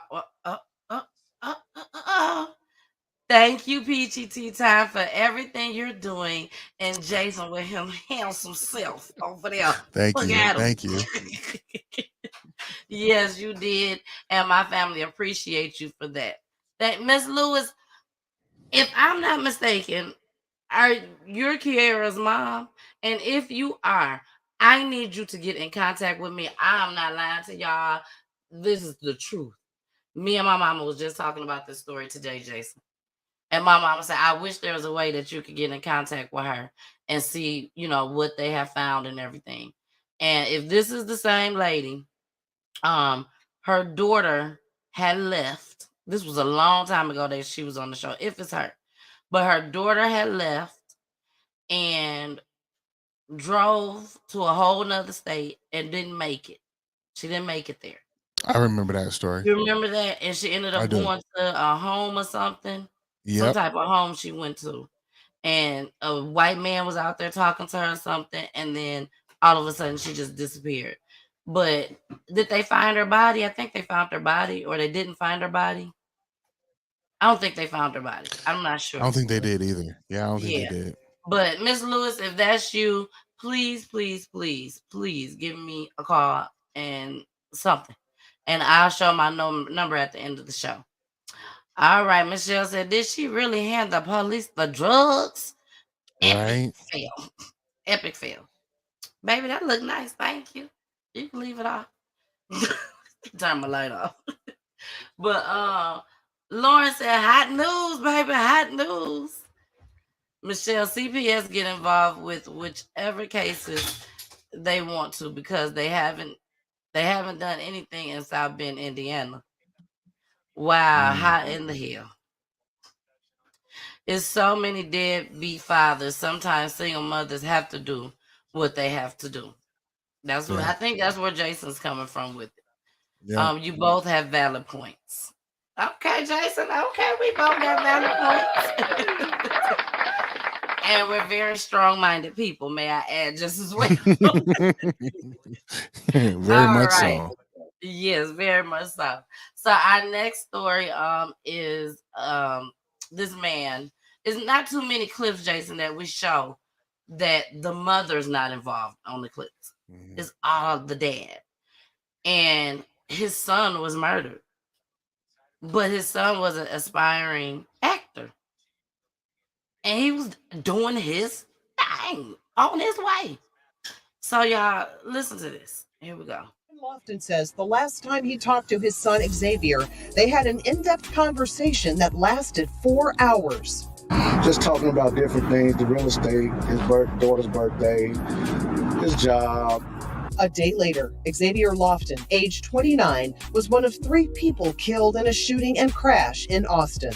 thank you, Peachy Tea Time, for everything you're doing. And Jason with him handsome self over there. Thank Look you. at him. Thank you. Yes, you did. And my family appreciate you for that. Miss Lewis, if I'm not mistaken, you're Kiara's mom. And if you are, I need you to get in contact with me. I'm not lying to y'all. This is the truth. Me and my mama was just talking about this story today, Jason. And my mama said, I wish there was a way that you could get in contact with her and see, what they have found and everything. And if this is the same lady, her daughter had left. This was a long time ago that she was on the show, if it's her. But her daughter had left and drove to a whole nother state and didn't make it. She didn't make it there. I remember that story. You remember that? And she ended up going to a home or something. Some type of home she went to. And a white man was out there talking to her or something. And then all of a sudden she just disappeared. But did they find her body? I think they found her body, or they didn't find her body. I don't think they found her body. I'm not sure. I don't think they did either. Yeah, I don't think they did. But Miss Lewis, if that's you, please, please, please, please give me a call and something. And I'll show my number at the end of the show. All right, Michelle said, did she really hand the police the drugs? Right. Epic fail. Baby, that looked nice. Thank you. You can leave it off. Turn my light off. But Lauren said, hot news, baby, hot news. Michelle, CPS get involved with whichever cases they want to because they haven't done anything in South Bend, Indiana. Wow, how in the hell? It's so many deadbeat fathers. Sometimes single mothers have to do what they have to do. That's what I think. That's where Jason's coming from with it. Yeah. You both have valid points. Okay, Jason. Okay, we both got valid points. And we're very strong-minded people, may I add, just as well. Very much so. Yes, very much so. So our next story is this man. It's not too many clips, Jason, that we show that the mother's not involved on the clips. Mm-hmm. It's all the dad. And his son was murdered. But his son was an aspiring actor. And he was doing his thing on his way. So y'all, listen to this. Here we go. Lofton says the last time he talked to his son Xavier, they had an in-depth conversation that lasted 4 hours. Just talking about different things, the real estate, his daughter's birthday, his job. A day later, Xavier Lofton, age 29, was one of 3 people killed in a shooting and crash in Austin.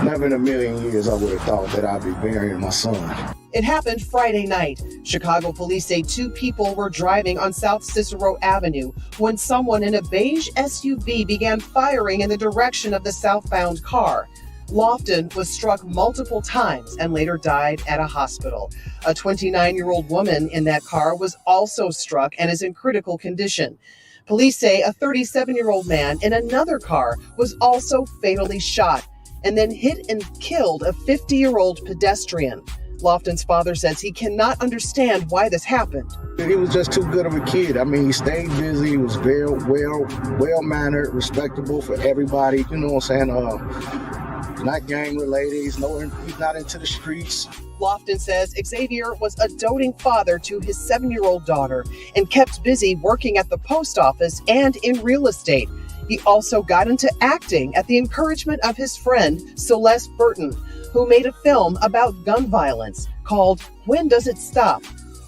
Never in a million years I would have thought that I'd be burying my son. It happened Friday night. Chicago police say 2 people were driving on South Cicero Avenue when someone in a beige SUV began firing in the direction of the southbound car. Lofton was struck multiple times and later died at a hospital. A 29-year-old woman in that car was also struck and is in critical condition. Police say a 37-year-old man in another car was also fatally shot and then hit and killed a 50-year-old pedestrian. Lofton's father says he cannot understand why this happened. He was just too good of a kid. I mean, he stayed busy. He was very well-mannered, respectable for everybody. You know what I'm saying? Not gang-related. He's not into the streets. Lofton says Xavier was a doting father to his 7-year-old daughter and kept busy working at the post office and in real estate. He also got into acting at the encouragement of his friend, Celeste Burton, who made a film about gun violence called When Does It Stop?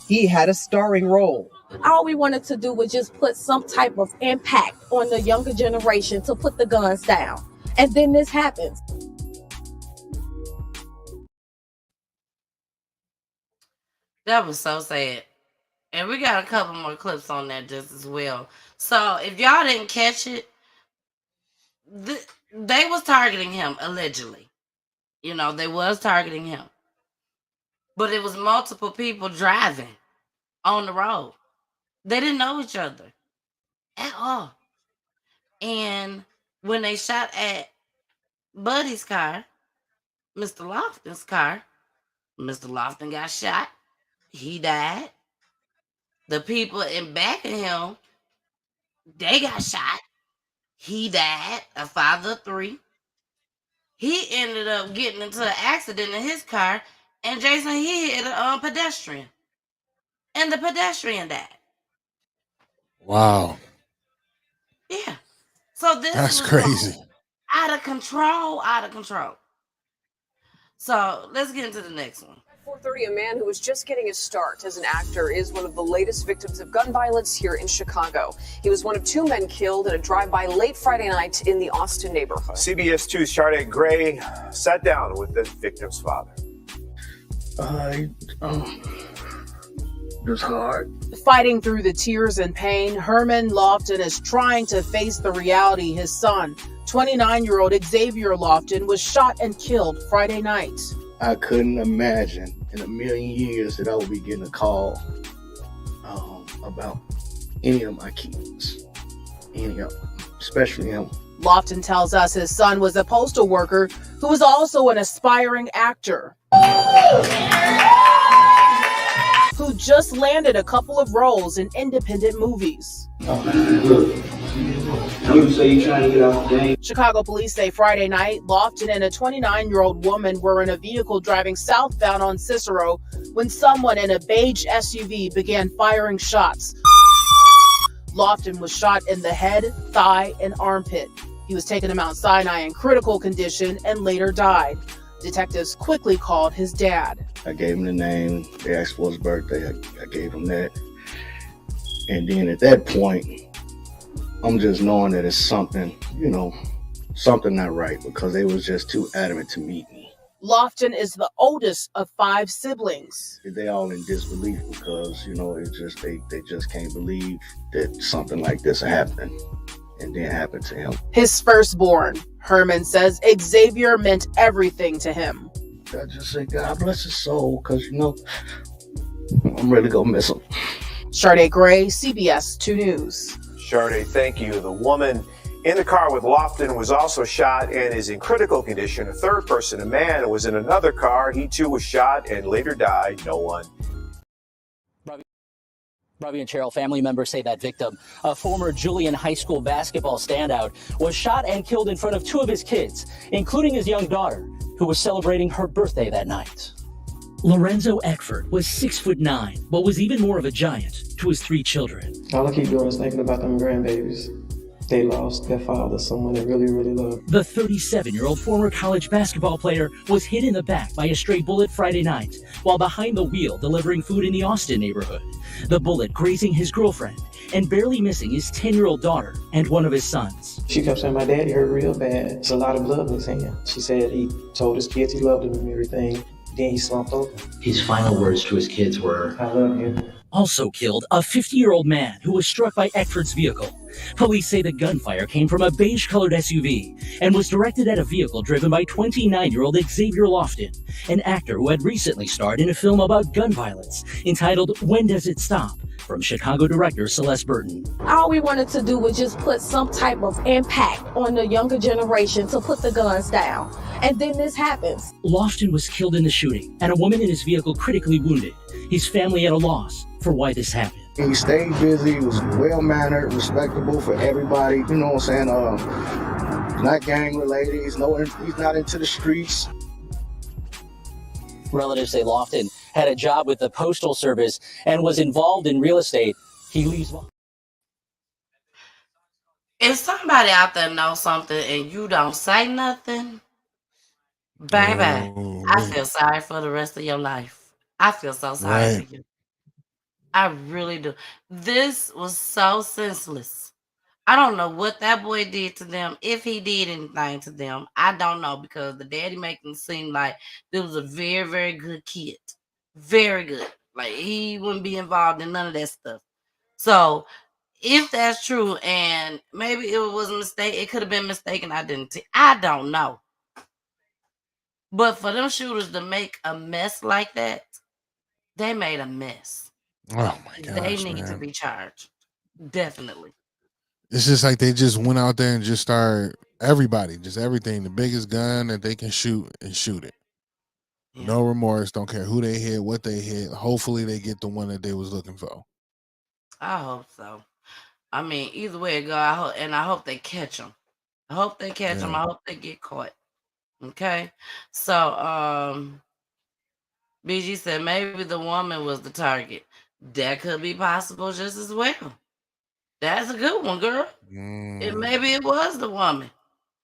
He had a starring role. All we wanted to do was just put some type of impact on the younger generation to put the guns down. And then this happens. That was so sad. And we got a couple more clips on that just as well. So if y'all didn't catch it, they was targeting him, allegedly. You know, they was targeting him. But it was multiple people driving on the road. They didn't know each other at all. And when they shot at Buddy's car, Mr. Lofton's car, Mr. Lofton got shot. He died. The people in back of him, they got shot. He died, a father of 3. He ended up getting into an accident in his car, and Jason, he hit a pedestrian. And the pedestrian died. Wow. Yeah. So That's crazy. Out of control. So let's get into the next one. 4:30, a man who was just getting his start as an actor is one of the latest victims of gun violence here in Chicago. He was one of 2 men killed in a drive-by late Friday night in the Austin neighborhood. CBS 2's Sade Gray sat down with the victim's father. It was hard. Fighting through the tears and pain, Herman Lofton is trying to face the reality his son, 29-year-old Xavier Lofton, was shot and killed Friday night. I couldn't imagine in a million years that I would be getting a call about any of my kids. Any of them, especially him. Lofton tells us his son was a postal worker who was also an aspiring actor who just landed a couple of roles in independent movies. You say you're trying to get off the game. Chicago police say Friday night, Lofton and a 29-year-old woman were in a vehicle driving southbound on Cicero when someone in a beige SUV began firing shots. Lofton was shot in the head, thigh, and armpit. He was taken to Mount Sinai in critical condition and later died. Detectives quickly called his dad. I gave him the name. They asked for his birthday. I gave him that. And then at that point, I'm just knowing that it's something, something not right, because they was just too adamant to meet me. Lofton is the oldest of 5 siblings. They all in disbelief because, it's just they just can't believe that something like this happened and then happened to him. His firstborn, Herman, says Xavier meant everything to him. I just say, God bless his soul, because, I'm really going to miss him. Sade Gray, CBS 2 News. Sade, thank you. The woman in the car with Lofton was also shot and is in critical condition. A third person, a man, was in another car. He too was shot and later died. No one. Ravi and Cheryl, family members say that victim, a former Julian high school basketball standout, was shot and killed in front of 2 of his kids, including his young daughter, who was celebrating her birthday that night. Lorenzo Eckford was 6'9", but was even more of a giant to his 3 children. All I keep doing is thinking about them grandbabies. They lost their father, someone they really, really loved. The 37-year-old former college basketball player was hit in the back by a stray bullet Friday night while behind the wheel delivering food in the Austin neighborhood. The bullet grazing his girlfriend and barely missing his 10-year-old daughter and one of his sons. She kept saying, my daddy hurt real bad. It's a lot of blood in his hand. She said he told his kids he loved them and everything. Then he slumped over. His final words to his kids were, I love you. also killed a 50-year-old man who was struck by Eckford's vehicle. Police say the gunfire came from a beige-colored SUV and was directed at a vehicle driven by 29-year-old Xavier Lofton, an actor who had recently starred in a film about gun violence entitled When Does It Stop? From Chicago director Celeste Burton. All we wanted to do was just put some type of impact on the younger generation to put the guns down. And then this happens. Lofton was killed in the shooting, and a woman in his vehicle critically wounded. His family at a loss for why this happened. He stayed busy, he was well-mannered, respectable for everybody, you know what I'm saying? Not gang-related, he's not into the streets. Relatives say Lofton had a job with the Postal Service and was involved in real estate. He leaves. If somebody out there knows something and you don't say nothing, baby, I feel sorry for the rest of your life. I feel so sorry for you. I really do. This was so senseless. I don't know what that boy did to them. If he did anything to them, I don't know, because the daddy making it seem like this was a very, very good kid. Very good. Like, he wouldn't be involved in none of that stuff. So if that's true, and maybe it was a mistake, it could have been mistaken identity. I don't know. But for them shooters to make a mess like that, they made a mess. Oh my gosh, they need to be charged. Definitely. It's just like they just went out there and just started everybody, just everything, the biggest gun that they can shoot and shoot it. Yeah. No remorse, don't care who they hit, what they hit. Hopefully they get the one that they was looking for. I hope so. I mean, either way it go, I hope they catch them. I hope they catch them. I hope they get caught. Okay? So, BG said maybe the woman was the target. That could be possible just as well. That's a good one, girl. Maybe it was the woman.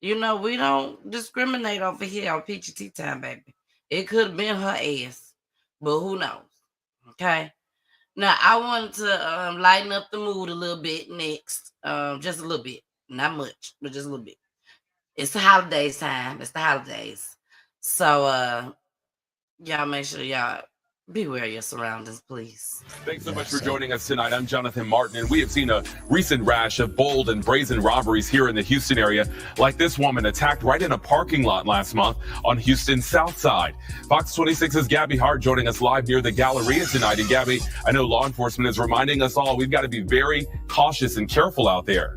You know, we don't discriminate over here on Peachy Tea Time, baby. It could have been her ass, but who knows? Okay. Now, I wanted to lighten up the mood a little bit next. Just a little bit. Not much, but just a little bit. It's the holidays time. It's the holidays. So, y'all make sure y'all beware your surroundings, please. Thanks so much for joining us tonight. I'm Jonathan Martin, and we have seen a recent rash of bold and brazen robberies here in the Houston area, like this woman attacked right in a parking lot last month on Houston's South Side. Fox 26's Gabby Hart joining us live near the Galleria tonight. And Gabby, I know law enforcement is reminding us all we've got to be very cautious and careful out there.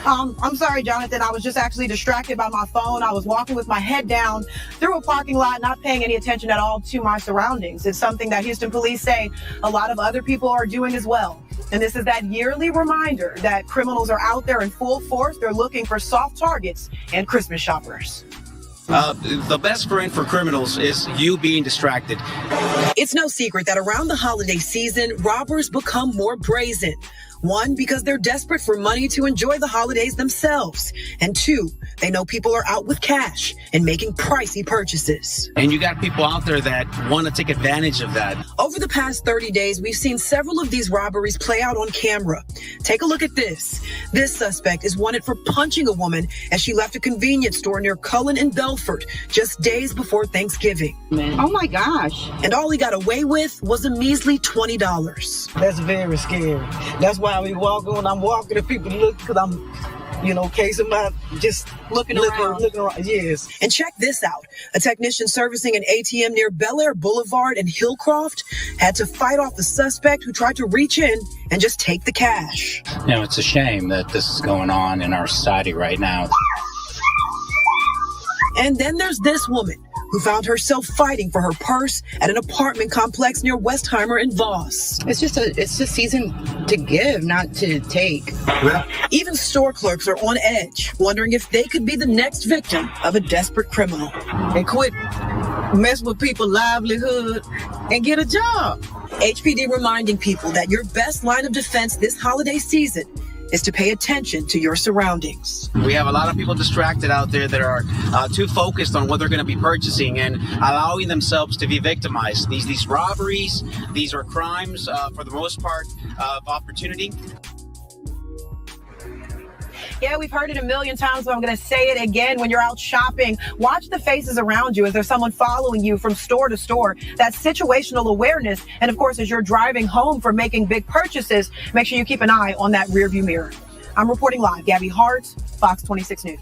I'm sorry, Jonathan. I was just actually distracted by my phone. I was walking with my head down through a parking lot, not paying any attention at all to my surroundings. It's something that Houston police say a lot of other people are doing as well. And this is that yearly reminder that criminals are out there in full force. They're looking for soft targets and Christmas shoppers. The best friend for criminals is you being distracted. It's no secret that around the holiday season, robbers become more brazen. One, because they're desperate for money to enjoy the holidays themselves. And two, they know people are out with cash and making pricey purchases. And you got people out there that want to take advantage of that. Over the past 30 days, we've seen several of these robberies play out on camera. Take a look at this. This suspect is wanted for punching a woman as she left a convenience store near Cullen and Belfort just days before Thanksgiving. Oh my gosh. And all he got away with was a measly $20. That's very scary. That's why we walk on. I'm walking and people look because I'm, casing my, just looking around. Yes. And check this out. A technician servicing an ATM near Bel Air Boulevard and Hillcroft had to fight off the suspect who tried to reach in and just take the cash. It's a shame that this is going on in our society right now. And then there's this woman who found herself fighting for her purse at an apartment complex near Westheimer and Voss. It's a season to give, not to take. Even store clerks are on edge, wondering if they could be the next victim of a desperate criminal. And quit mess with people's livelihood and get a job. HPD reminding people that your best line of defense this holiday season is to pay attention to your surroundings. We have a lot of people distracted out there that are too focused on what they're going to be purchasing and allowing themselves to be victimized. These robberies, these are crimes for the most part of opportunity. Yeah, we've heard it a million times, but I'm going to say it again. When you're out shopping, watch the faces around you. Is there someone following you from store to store? That's situational awareness. And of course, as you're driving home from making big purchases, make sure you keep an eye on that rearview mirror. I'm reporting live. Gabby Hart, Fox 26 News.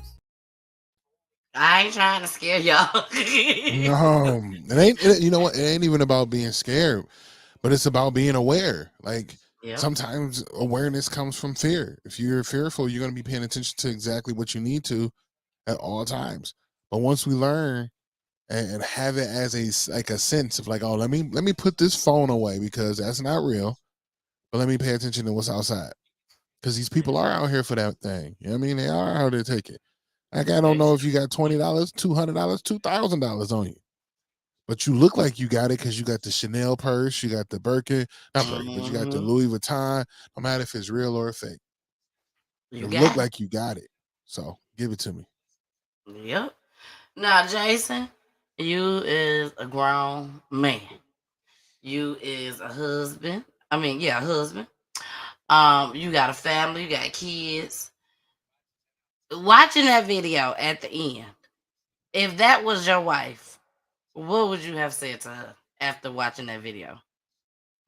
I ain't trying to scare y'all. No, it ain't. You know what? It ain't even about being scared, but it's about being aware. Like Yep. sometimes awareness comes from fear. If you're fearful, you're going to be paying attention to exactly what you need to at all times. But once we learn and have it as a sense of like, oh, let me put this phone away because that's not real. But let me pay attention to what's outside because these people are out here for that thing. You know what I mean? They are out there to take it. Like I don't know if you got $20, $200, $2,000 on you. But you look like you got it because you got the Chanel purse, you got the Birkin, not Birkin, but you got the Louis Vuitton, no matter if it's real or fake. You look like you got it. So give it to me. Yep. Now, Jason, you is a grown man. You is a husband. Husband. You got a family, you got kids. Watching that video at the end, if that was your wife, what would you have said to her after watching that video?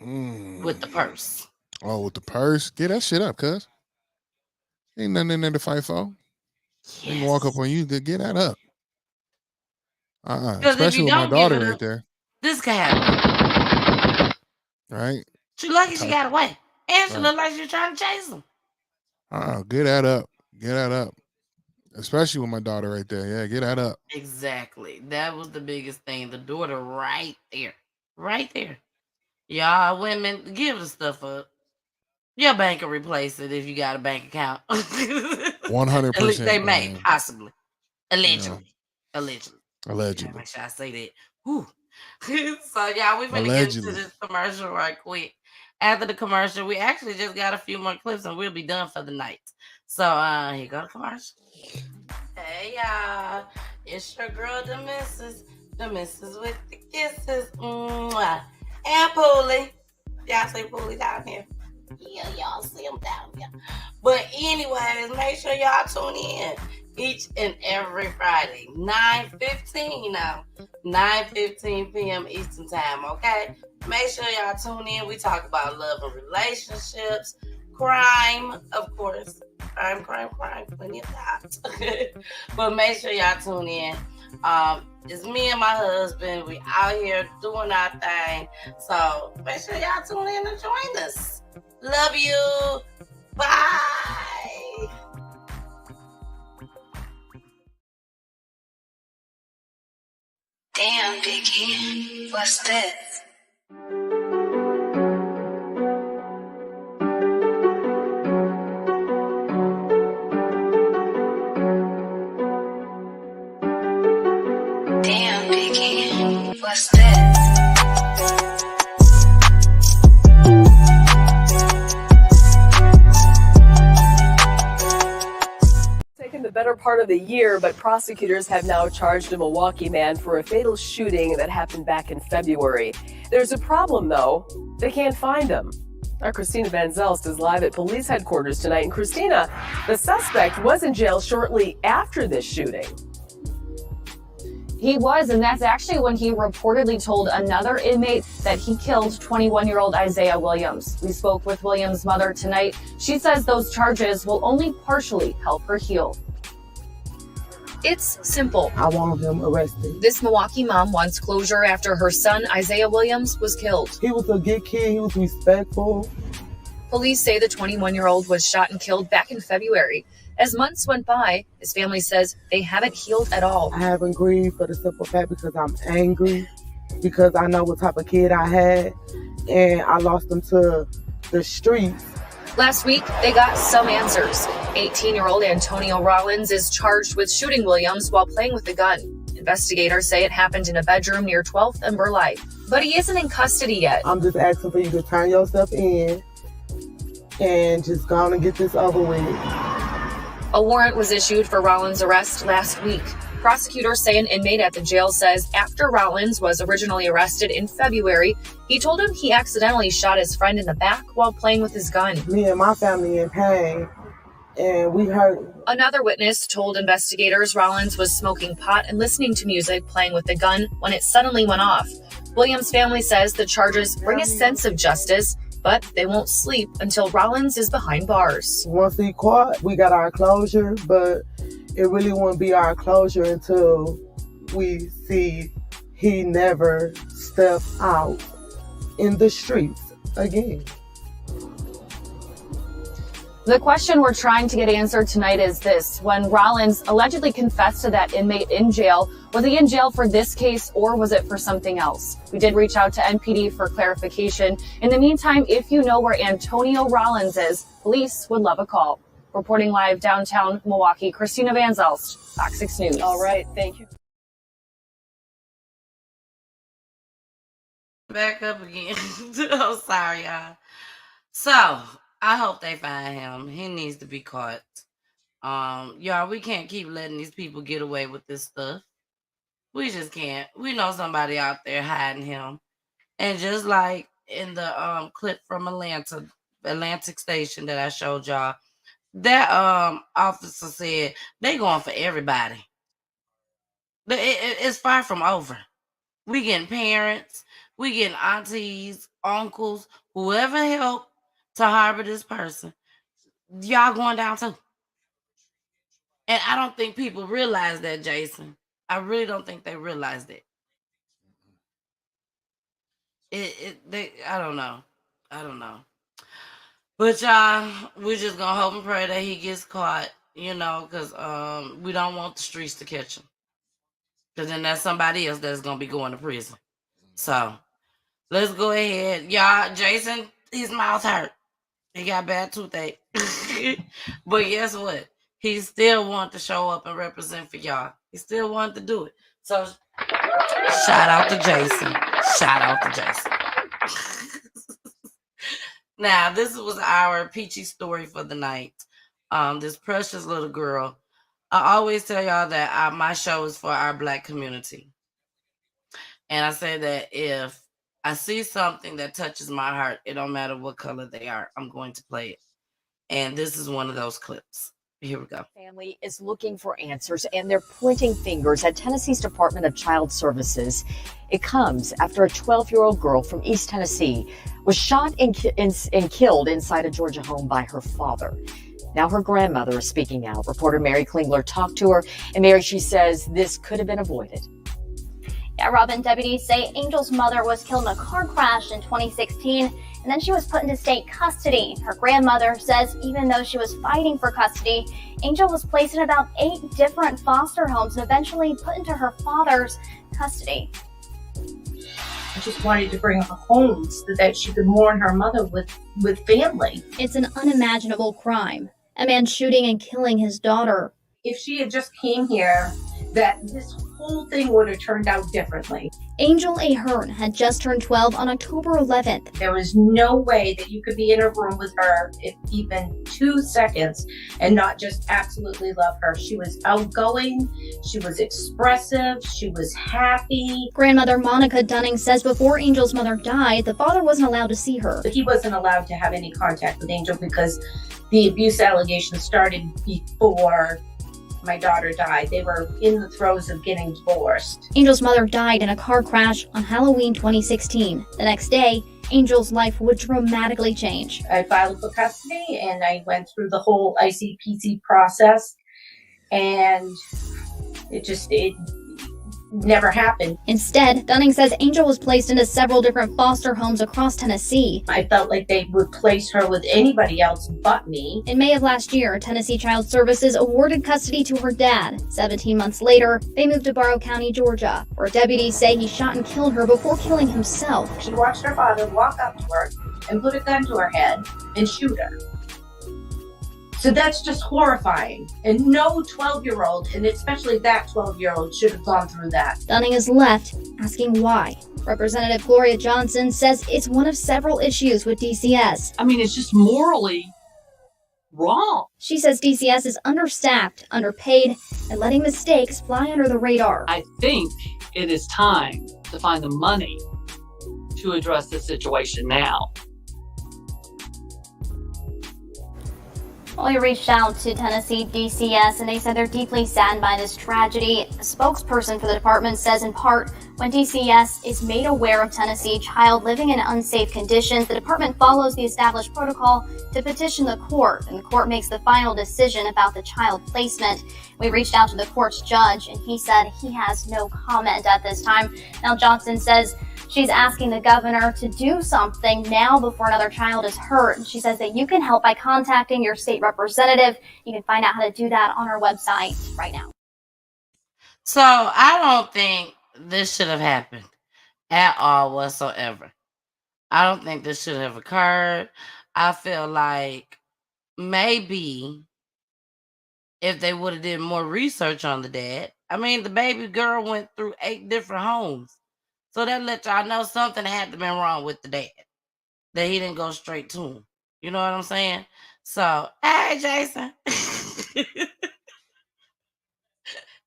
With the purse. Oh, with the purse? Get that shit up, cuz. Ain't nothing in there to fight for. Yes. You can walk up on you to get that up. Especially with my daughter right there. This can happen. Right? She lucky she got away. And she look like she's trying to chase him. Get that up. Get that up. Especially with my daughter right there. Yeah, get that up. Exactly. That was the biggest thing. The daughter right there. Right there. Y'all women, give the stuff up. Your bank will replace it if you got a bank account. 100%. At least they may, possibly. Allegedly. Yeah. Allegedly. Make sure I say that. Whew. So, y'all, we're going to get into this commercial right quick. After the commercial, we actually just got a few more clips and we'll be done for the night. So, here go the commercial. Hey, y'all. It's your girl, the missus with the kisses. Mwah. And Poolie. Y'all say Poolie down here. Yeah, y'all see him down here. But anyways, make sure y'all tune in each and every Friday, 9:15 now. 9:15 p.m. Eastern time, okay? Make sure y'all tune in. We talk about love and relationships, crime, of course. Crime, plenty of that. But make sure y'all tune in. It's me and my husband. We out here doing our thing. So make sure y'all tune in and join us. Love you. Bye. Damn, Biggie. What's this? Damn, Biggie. What's this? Taken the better part of the year, but prosecutors have now charged a Milwaukee man for a fatal shooting that happened back in February. There's a problem, though. They can't find him. Our Christina Van Zelst is live at police headquarters tonight. And Christina, the suspect was in jail shortly after this shooting. He was, and that's actually when he reportedly told another inmate that he killed 21-year-old Isaiah Williams. We spoke with Williams' mother tonight. She says those charges will only partially help her heal. It's simple. I want him arrested. This Milwaukee mom wants closure after her son, Isaiah Williams, was killed. He was a good kid. He was respectful. Police say the 21-year-old was shot and killed back in February. As months went by, his family says they haven't healed at all. I haven't grieved for the simple fact because I'm angry, because I know what type of kid I had, and I lost him to the streets. Last week, they got some answers. 18-year-old Antonio Rollins is charged with shooting Williams while playing with a gun. Investigators say it happened in a bedroom near 12th and Burleigh. But he isn't in custody yet. I'm just asking for you to turn yourself in and just go on and get this over with. A warrant was issued for Rollins' arrest last week. Prosecutors say an inmate at the jail says after Rollins was originally arrested in February, he told him he accidentally shot his friend in the back while playing with his gun. Me and my family in pain, and we heard. Another witness told investigators Rollins was smoking pot and listening to music playing with the gun when it suddenly went off. Williams' family says the charges bring a sense of justice, but they won't sleep until Rollins is behind bars. Once he caught, we got our closure, but it really won't be our closure until we see he never steps out in the streets again. The question we're trying to get answered tonight is this. When Rollins allegedly confessed to that inmate in jail, was he in jail for this case or was it for something else? We did reach out to NPD for clarification. In the meantime, if you know where Antonio Rollins is, police would love a call. Reporting live downtown Milwaukee, Christina Van Zelst, Fox 6 News. All right, thank you. Back up again. I'm sorry, y'all. So, I hope they find him. He needs to be caught. Y'all, we can't keep letting these people get away with this stuff. We just can't. We know somebody out there hiding him. And just like in the clip from Atlantic Station that I showed y'all, that officer said they going for everybody. It's far from over. We getting parents, we getting aunties, uncles, whoever helped to harbor this person. Y'all going down too. And I don't think people realize that, Jason. I really don't think they realize that. I don't know. But y'all, we're just gonna hope and pray that he gets caught, because we don't want the streets to catch him. Because then that's somebody else that's gonna be going to prison. So let's go ahead. Y'all, Jason, his mouth hurt. He got bad toothache. But guess what? He still wanted to show up and represent for y'all. He still wanted to do it. So shout out to Jason. Now, this was our peachy story for the night. This precious little girl. I always tell y'all that my show is for our Black community. And I say that if I see something that touches my heart, it don't matter what color they are, I'm going to play it. And this is one of those clips. Here we go. Family is looking for answers, and they're pointing fingers at Tennessee's Department of Child Services. It comes after a 12-year-old girl from East Tennessee was shot and killed inside a Georgia home by her father. Now her grandmother is speaking out. Reporter Mary Klingler talked to her, and Mary, she says this could have been avoided. Yeah, Robin, deputies say Angel's mother was killed in a car crash in 2016, and then she was put into state custody. Her grandmother says even though she was fighting for custody, Angel was placed in about 8 different foster homes and eventually put into her father's custody. I just wanted to bring her home so that she could mourn her mother with family. It's an unimaginable crime. A man shooting and killing his daughter. If she had just came here, that this whole thing would have turned out differently. Angel Ahern had just turned 12 on October 11th. There was no way that you could be in a room with her if even 2 seconds and not just absolutely love her. She was outgoing, she was expressive, she was happy. Grandmother Monica Dunning says before Angel's mother died, the father wasn't allowed to see her. He wasn't allowed to have any contact with Angel because the abuse allegations started before my daughter died. They were in the throes of getting divorced. Angel's mother died in a car crash on Halloween 2016. The next day, Angel's life would dramatically change. I filed for custody and I went through the whole ICPC process, and it never happened. Instead, Dunning says Angel was placed into several different foster homes across Tennessee. I felt like they would place her with anybody else but me. In May of last year, Tennessee Child Services awarded custody to her dad. 17 months later, they moved to Barrow County, Georgia, where deputies say he shot and killed her before killing himself. She watched her father walk up to her and put a gun to her head and shoot her. So that's just horrifying. And no 12-year-old, and especially that 12-year-old, should have gone through that. Dunning is left asking why. Representative Gloria Johnson says it's one of several issues with DCS. I mean, it's just morally wrong. She says DCS is understaffed, underpaid, and letting mistakes fly under the radar. I think it is time to find the money to address this situation now. Well, we reached out to Tennessee DCS and they said they're deeply saddened by this tragedy. A spokesperson for the department says in part, when DCS is made aware of Tennessee child living in unsafe conditions, the department follows the established protocol to petition the court, and the court makes the final decision about the child placement. We reached out to the court's judge and he said he has no comment at this time. Now, Johnson says she's asking the governor to do something now before another child is hurt. And she says that you can help by contacting your state representative. You can find out how to do that on our website right now. So I don't think this should have happened at all whatsoever. I don't think this should have occurred. I feel like maybe if they would have did more research on the dad. I mean, the baby girl went through 8 different homes. So that let y'all know something had to be wrong with the dad. That he didn't go straight to him. You know what I'm saying? So, hey, Jason.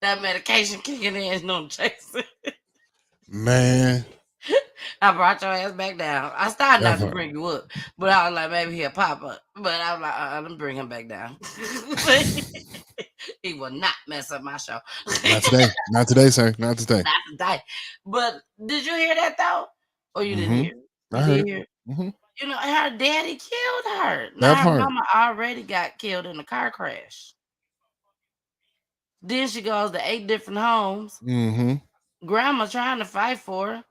That medication kicking in, no, Jason. Man. I brought your ass back down. I started not to bring you up, but I was like, maybe he'll pop up. But I was like, let me bring him back down. He will not mess up my show. Not today. Not today, sir. Not today. Not today. But did you hear that though? Or you didn't hear it? I heard Hear it. it? You know, her daddy killed her. Now That her part. mama already got killed in a car crash. Then she goes to 8 different homes. Grandma trying to fight for her.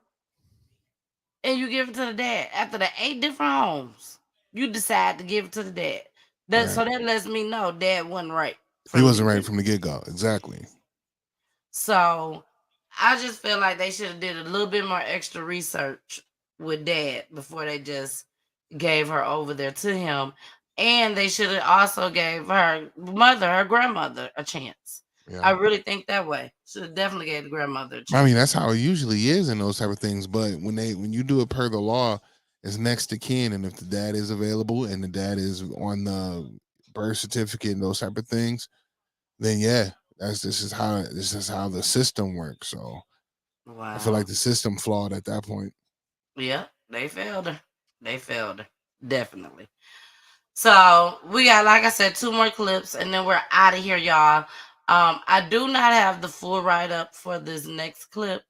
And you give it to the dad. After the 8 different homes, you decide to give it to the dad. So that lets me know dad wasn't right. He wasn't right from the get-go. Exactly. So I just feel like they should have did a little bit more extra research with dad before they just gave her over there to him. And they should have also gave her grandmother a chance. Yeah. I really think that way. Should have definitely gave the grandmother a chance. I mean, that's how it usually is in those type of things. But when you do it per the law, it's next to kin. And if the dad is available and the dad is on the birth certificate and those type of things, then yeah, this is how the system works. So I feel like the system flawed at that point. Yeah, they failed her. Definitely. So we got, like I said, 2 more clips and then we're out of here, y'all. I do not have the full write-up for this next clip.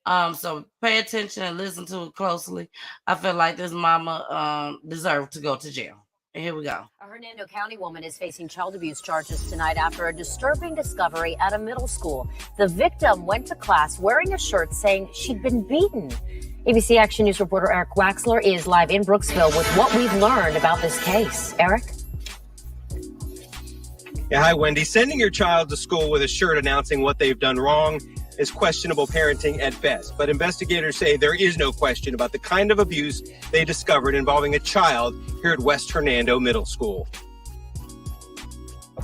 So pay attention and listen to it closely. I feel like this mama deserved to go to jail. And here we go. A Hernando County woman is facing child abuse charges tonight after a disturbing discovery at a middle school. The victim went to class wearing a shirt saying she'd been beaten. ABC Action News reporter Eric Waxler is live in Brooksville with what we've learned about this case. Eric? Yeah, hi, Wendy. Sending your child to school with a shirt announcing what they've done wrong is questionable parenting at best. But investigators say there is no question about the kind of abuse they discovered involving a child here at West Hernando Middle School.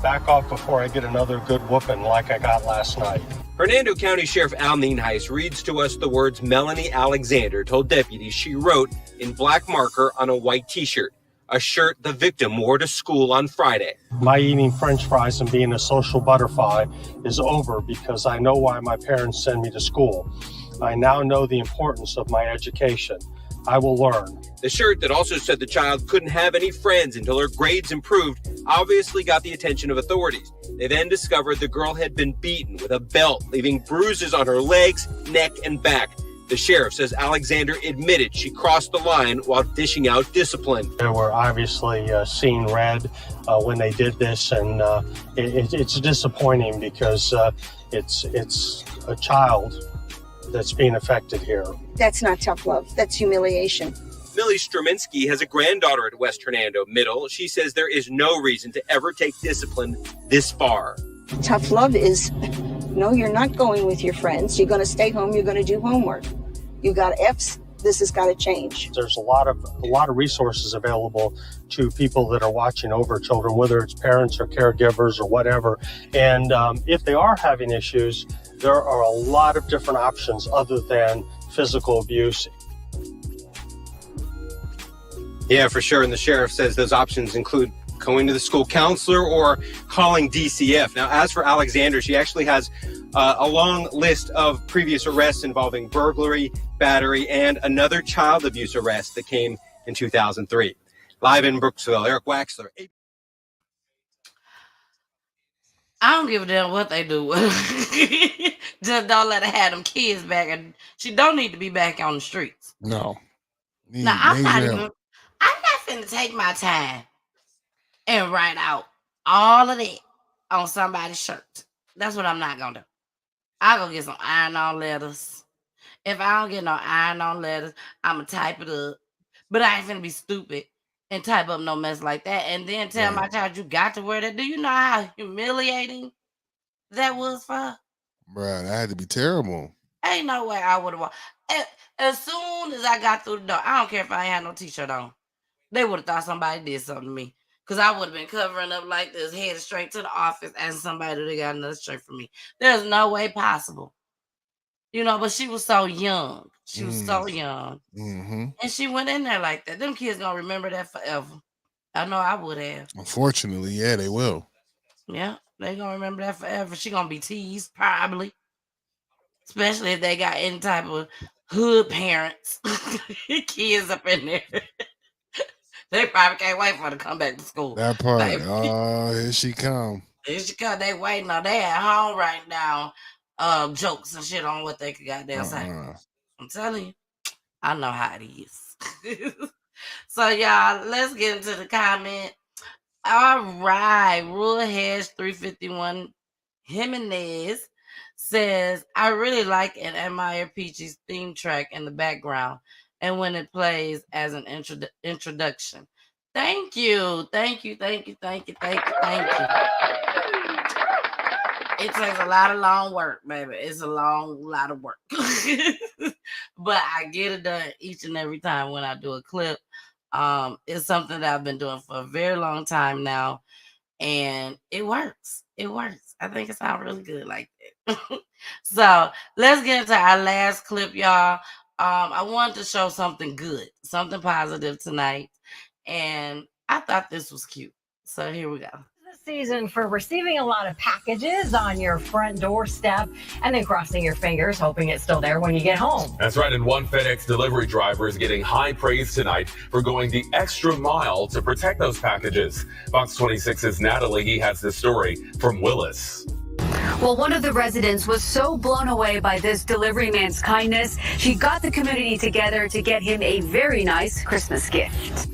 Back off before I get another good whooping like I got last night. Hernando County Sheriff Al Nienhuis reads to us the words Melanie Alexander told deputies she wrote in black marker on a white t-shirt, a shirt the victim wore to school on Friday. My eating French fries and being a social butterfly is over because I know why my parents send me to school. I now know the importance of my education. I will learn. The shirt that also said the child couldn't have any friends until her grades improved obviously got the attention of authorities. They then discovered the girl had been beaten with a belt, leaving bruises on her legs, neck, and back. The sheriff says Alexander admitted she crossed the line while dishing out discipline. They were obviously seeing red when they did this, and it's disappointing because it's a child that's being affected here. That's not tough love. That's humiliation. Millie Strominski has a granddaughter at West Hernando Middle. She says there is no reason to ever take discipline this far. Tough love is, no, you're not going with your friends. You're going to stay home. You're going to do homework. You got F's. This has got to change. There's a lot of resources available to people that are watching over children, whether it's parents or caregivers or whatever. And if they are having issues, there are a lot of different options other than physical abuse. Yeah, for sure. And the sheriff says those options include going to the school counselor or calling DCF. Now, as for Alexander, she actually has a long list of previous arrests involving burglary, battery, and another child abuse arrest that came in 2003. Live in Brooksville, Eric Waxler. I don't give a damn what they do. Just don't let her have them kids back, and she don't need to be back on the streets. No. Now Need major help. I'm not finna take my time and write out all of that on somebody's shirt. That's what I'm not gonna do. I go get some iron-on letters. If I don't get no iron-on letters, I'ma type it up. But I ain't finna be stupid and type up no mess like that and then tell my child you got to wear that. Do you know how humiliating that was for her? Bruh, that had to be terrible. Ain't no way I would have walked. As soon as I got through the door, I don't care if I ain't had no t-shirt on. They would have thought somebody did something to me. Because I would have been covering up like this, headed straight to the office, asking somebody if they got another shirt for me. There's no way possible. But she was so young. She was so young. Mm-hmm. And she went in there like that. Them kids gonna remember that forever. I know I would have. Unfortunately, yeah, they will. Yeah, they gonna remember that forever. She gonna be teased, probably. Especially if they got any type of hood parents. Kids up in there. They probably can't wait for her to come back to school. That part. Like, Oh, here she come. here she come. They waiting on. They at home right now, jokes and shit on what they could goddamn say. I'm telling you, I know how it is. So y'all, let's get into the comment. All right, Rule Hedge 351 Jimenez says, I really like and admire Peachy's theme track in the background and when it plays as an introduction. Thank you. Thank you. Thank you. Thank you. Thank you. Thank you. It takes a lot of long work, baby. It's a lot of work. But I get it done each and every time when I do a clip. It's something that I've been doing for a very long time now. And it works. It works. I think it sounds really good like that. So let's get into our last clip, y'all. I wanted to show something good, something positive tonight. And I thought this was cute. So here we go. Season for receiving a lot of packages on your front doorstep and then crossing your fingers, hoping it's still there when you get home. That's right. And one FedEx delivery driver is getting high praise tonight for going the extra mile to protect those packages. Fox 26's Natalie, he has this story from Willis. Well, one of the residents was so blown away by this delivery man's kindness, she got the community together to get him a very nice Christmas gift.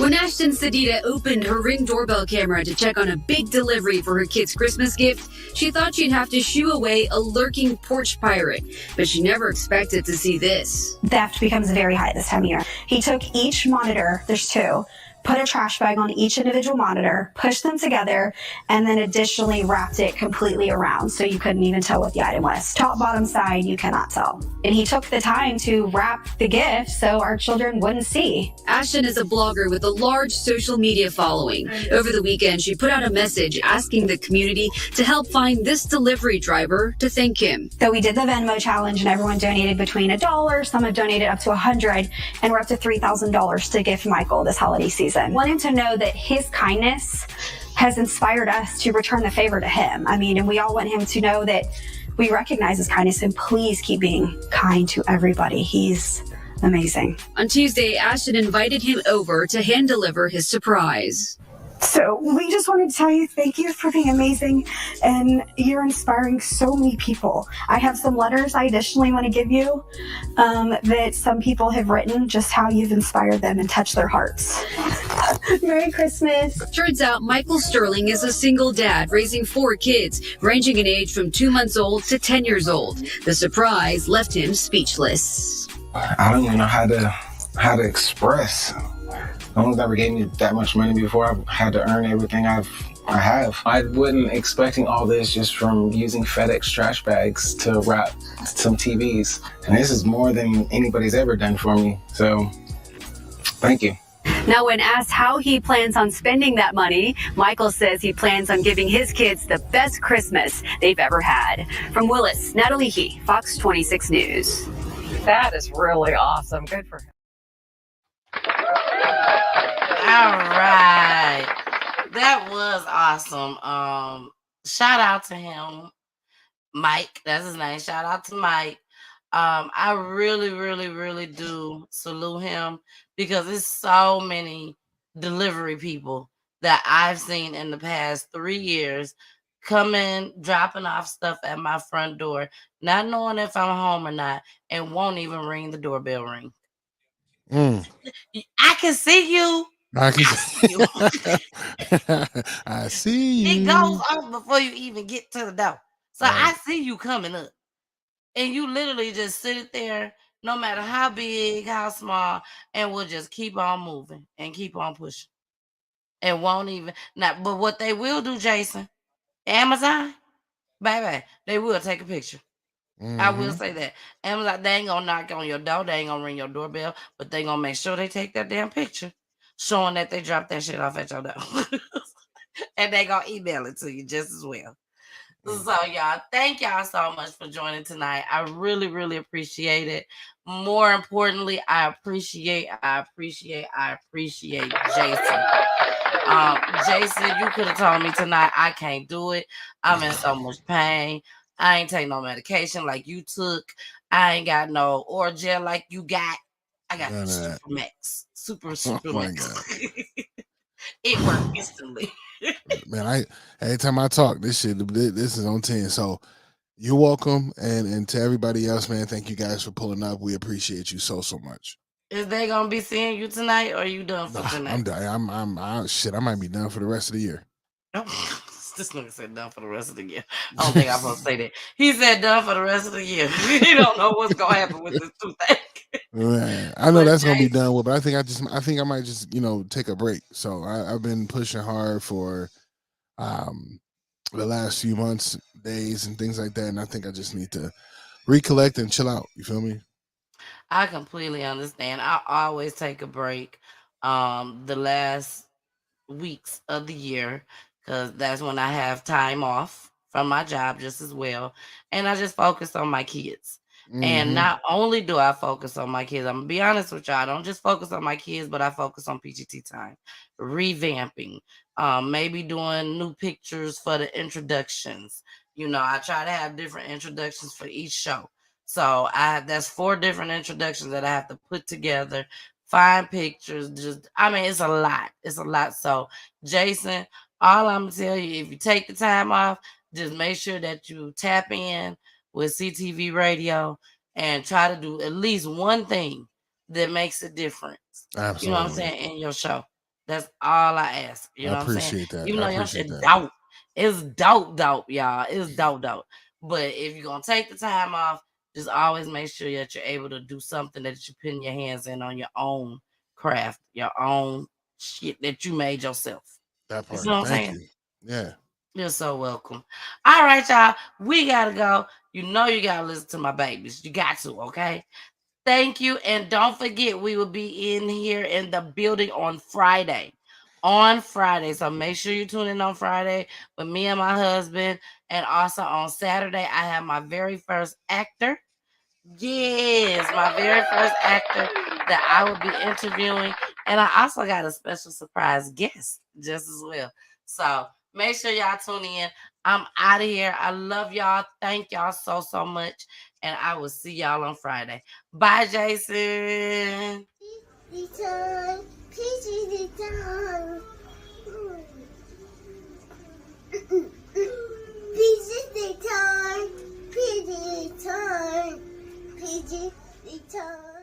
When Ashton Sedita opened her Ring doorbell camera to check on a big delivery for her kid's Christmas gift, she thought she'd have to shoo away a lurking porch pirate, but she never expected to see this. Theft becomes very high this time of year. He took each monitor, there's two, put a trash bag on each individual monitor, pushed them together, and then additionally wrapped it completely around so you couldn't even tell what the item was. Top, bottom, side, you cannot tell. And he took the time to wrap the gift so our children wouldn't see. Ashton is a blogger with a large social media following. Over the weekend, she put out a message asking the community to help find this delivery driver to thank him. So we did the Venmo challenge and everyone donated between $1, some have donated up to $100, and we're up to $3,000 to gift Michael this holiday season. Want him to know that his kindness has inspired us to return the favor to him. And we all want him to know that we recognize his kindness and please keep being kind to everybody. He's amazing. On Tuesday, Ashton invited him over to hand deliver his surprise. So we just wanted to tell you thank you for being amazing and you're inspiring so many people. I have some letters I additionally want to give you that some people have written, just how you've inspired them and touched their hearts. Merry Christmas. Turns out Michael Sterling is a single dad raising 4 kids, ranging in age from 2 months old to 10 years old. The surprise left him speechless. I don't even know how to express. No one's ever gave me that much money before. I've had to earn everything I have. I wasn't expecting all this just from using FedEx trash bags to wrap some TVs. And this is more than anybody's ever done for me. So, thank you. Now, when asked how he plans on spending that money, Michael says he plans on giving his kids the best Christmas they've ever had. From Willis, Natalie He, Fox 26 News. That is really awesome. Good for him. All right. That was awesome. Shout out to him. Mike, that's his name. Shout out to Mike. I really, really, really do salute him because there's so many delivery people that I've seen in the past 3 years coming, dropping off stuff at my front door, not knowing if I'm home or not, and won't even ring the doorbell ring. I can see you. I see you. It goes off before you even get to the door. So I see you coming up. And you literally just sit there, no matter how big, how small, and we'll just keep on moving and keep on pushing. And won't even not. But what they will do, Jason, Amazon, baby, they will take a picture. I will say that. Amazon, they ain't gonna knock on your door, they ain't gonna ring your doorbell, but they gonna make sure they take that damn picture, showing that they dropped that shit off at your door. And they gonna email it to you just as well. So y'all, thank y'all so much for joining tonight. I really, really appreciate it. More importantly, I appreciate Jason. Jason, you could have told me tonight I can't do it. I'm in so much pain. I ain't take no medication like you took. I ain't got no Orgel like you got. I got Super Max. Super Max. It worked instantly. Man, every time I talk, this is on 10. So you're welcome, and to everybody else, man, thank you guys for pulling up. We appreciate you so much. Is they gonna be seeing you tonight, or are you done for tonight? I'm done. I might be done for the rest of the year. This nigga said done for the rest of the year. I don't think I'm supposed to say that. He said done for the rest of the year. He don't know what's gonna happen with this toothache. Right. I know that's gonna be done with, but I think I might just take a break. So I've been pushing hard for the last few months, days, and things like that, and I think I just need to recollect and chill out. You feel me? I completely understand. I always take a break the last weeks of the year, because that's when I have time off from my job just as well, and I just focus on my kids. And not only do I focus on my kids, I'm gonna be honest with y'all, I don't just focus on my kids, but I focus on PGT time, revamping, maybe doing new pictures for the introductions. I try to have different introductions for each show. So that's 4 different introductions that I have to put together, find pictures. It's a lot. It's a lot. So Jason, all I'm gonna tell you, if you take the time off, just make sure that you tap in with CTV radio and try to do at least one thing that makes a difference. Absolutely. You know what I'm saying? In your show. That's all I ask. You know what I'm saying? Appreciate that. Even though your shit dope. It's dope, y'all. It's dope. But if you're gonna take the time off, just always make sure that you're able to do something that you're putting your hands in on your own craft, your own shit that you made yourself. That part. You know what I'm Thank saying? you. Yeah. You're so welcome. All right, y'all. We gotta go. You gotta listen to my babies. You got to, okay? Thank you. And don't forget, we will be in here in the building on Friday. So make sure you tune in on Friday with me and my husband. And also on Saturday, I have my very first actor. Yes, my very first actor that I will be interviewing. And I also got a special surprise guest just as well. So make sure y'all tune in. I'm out of here. I love y'all. Thank y'all so much. And I will see y'all on Friday. Bye, Jason. Return. Please return. Please return. Please return. Please return.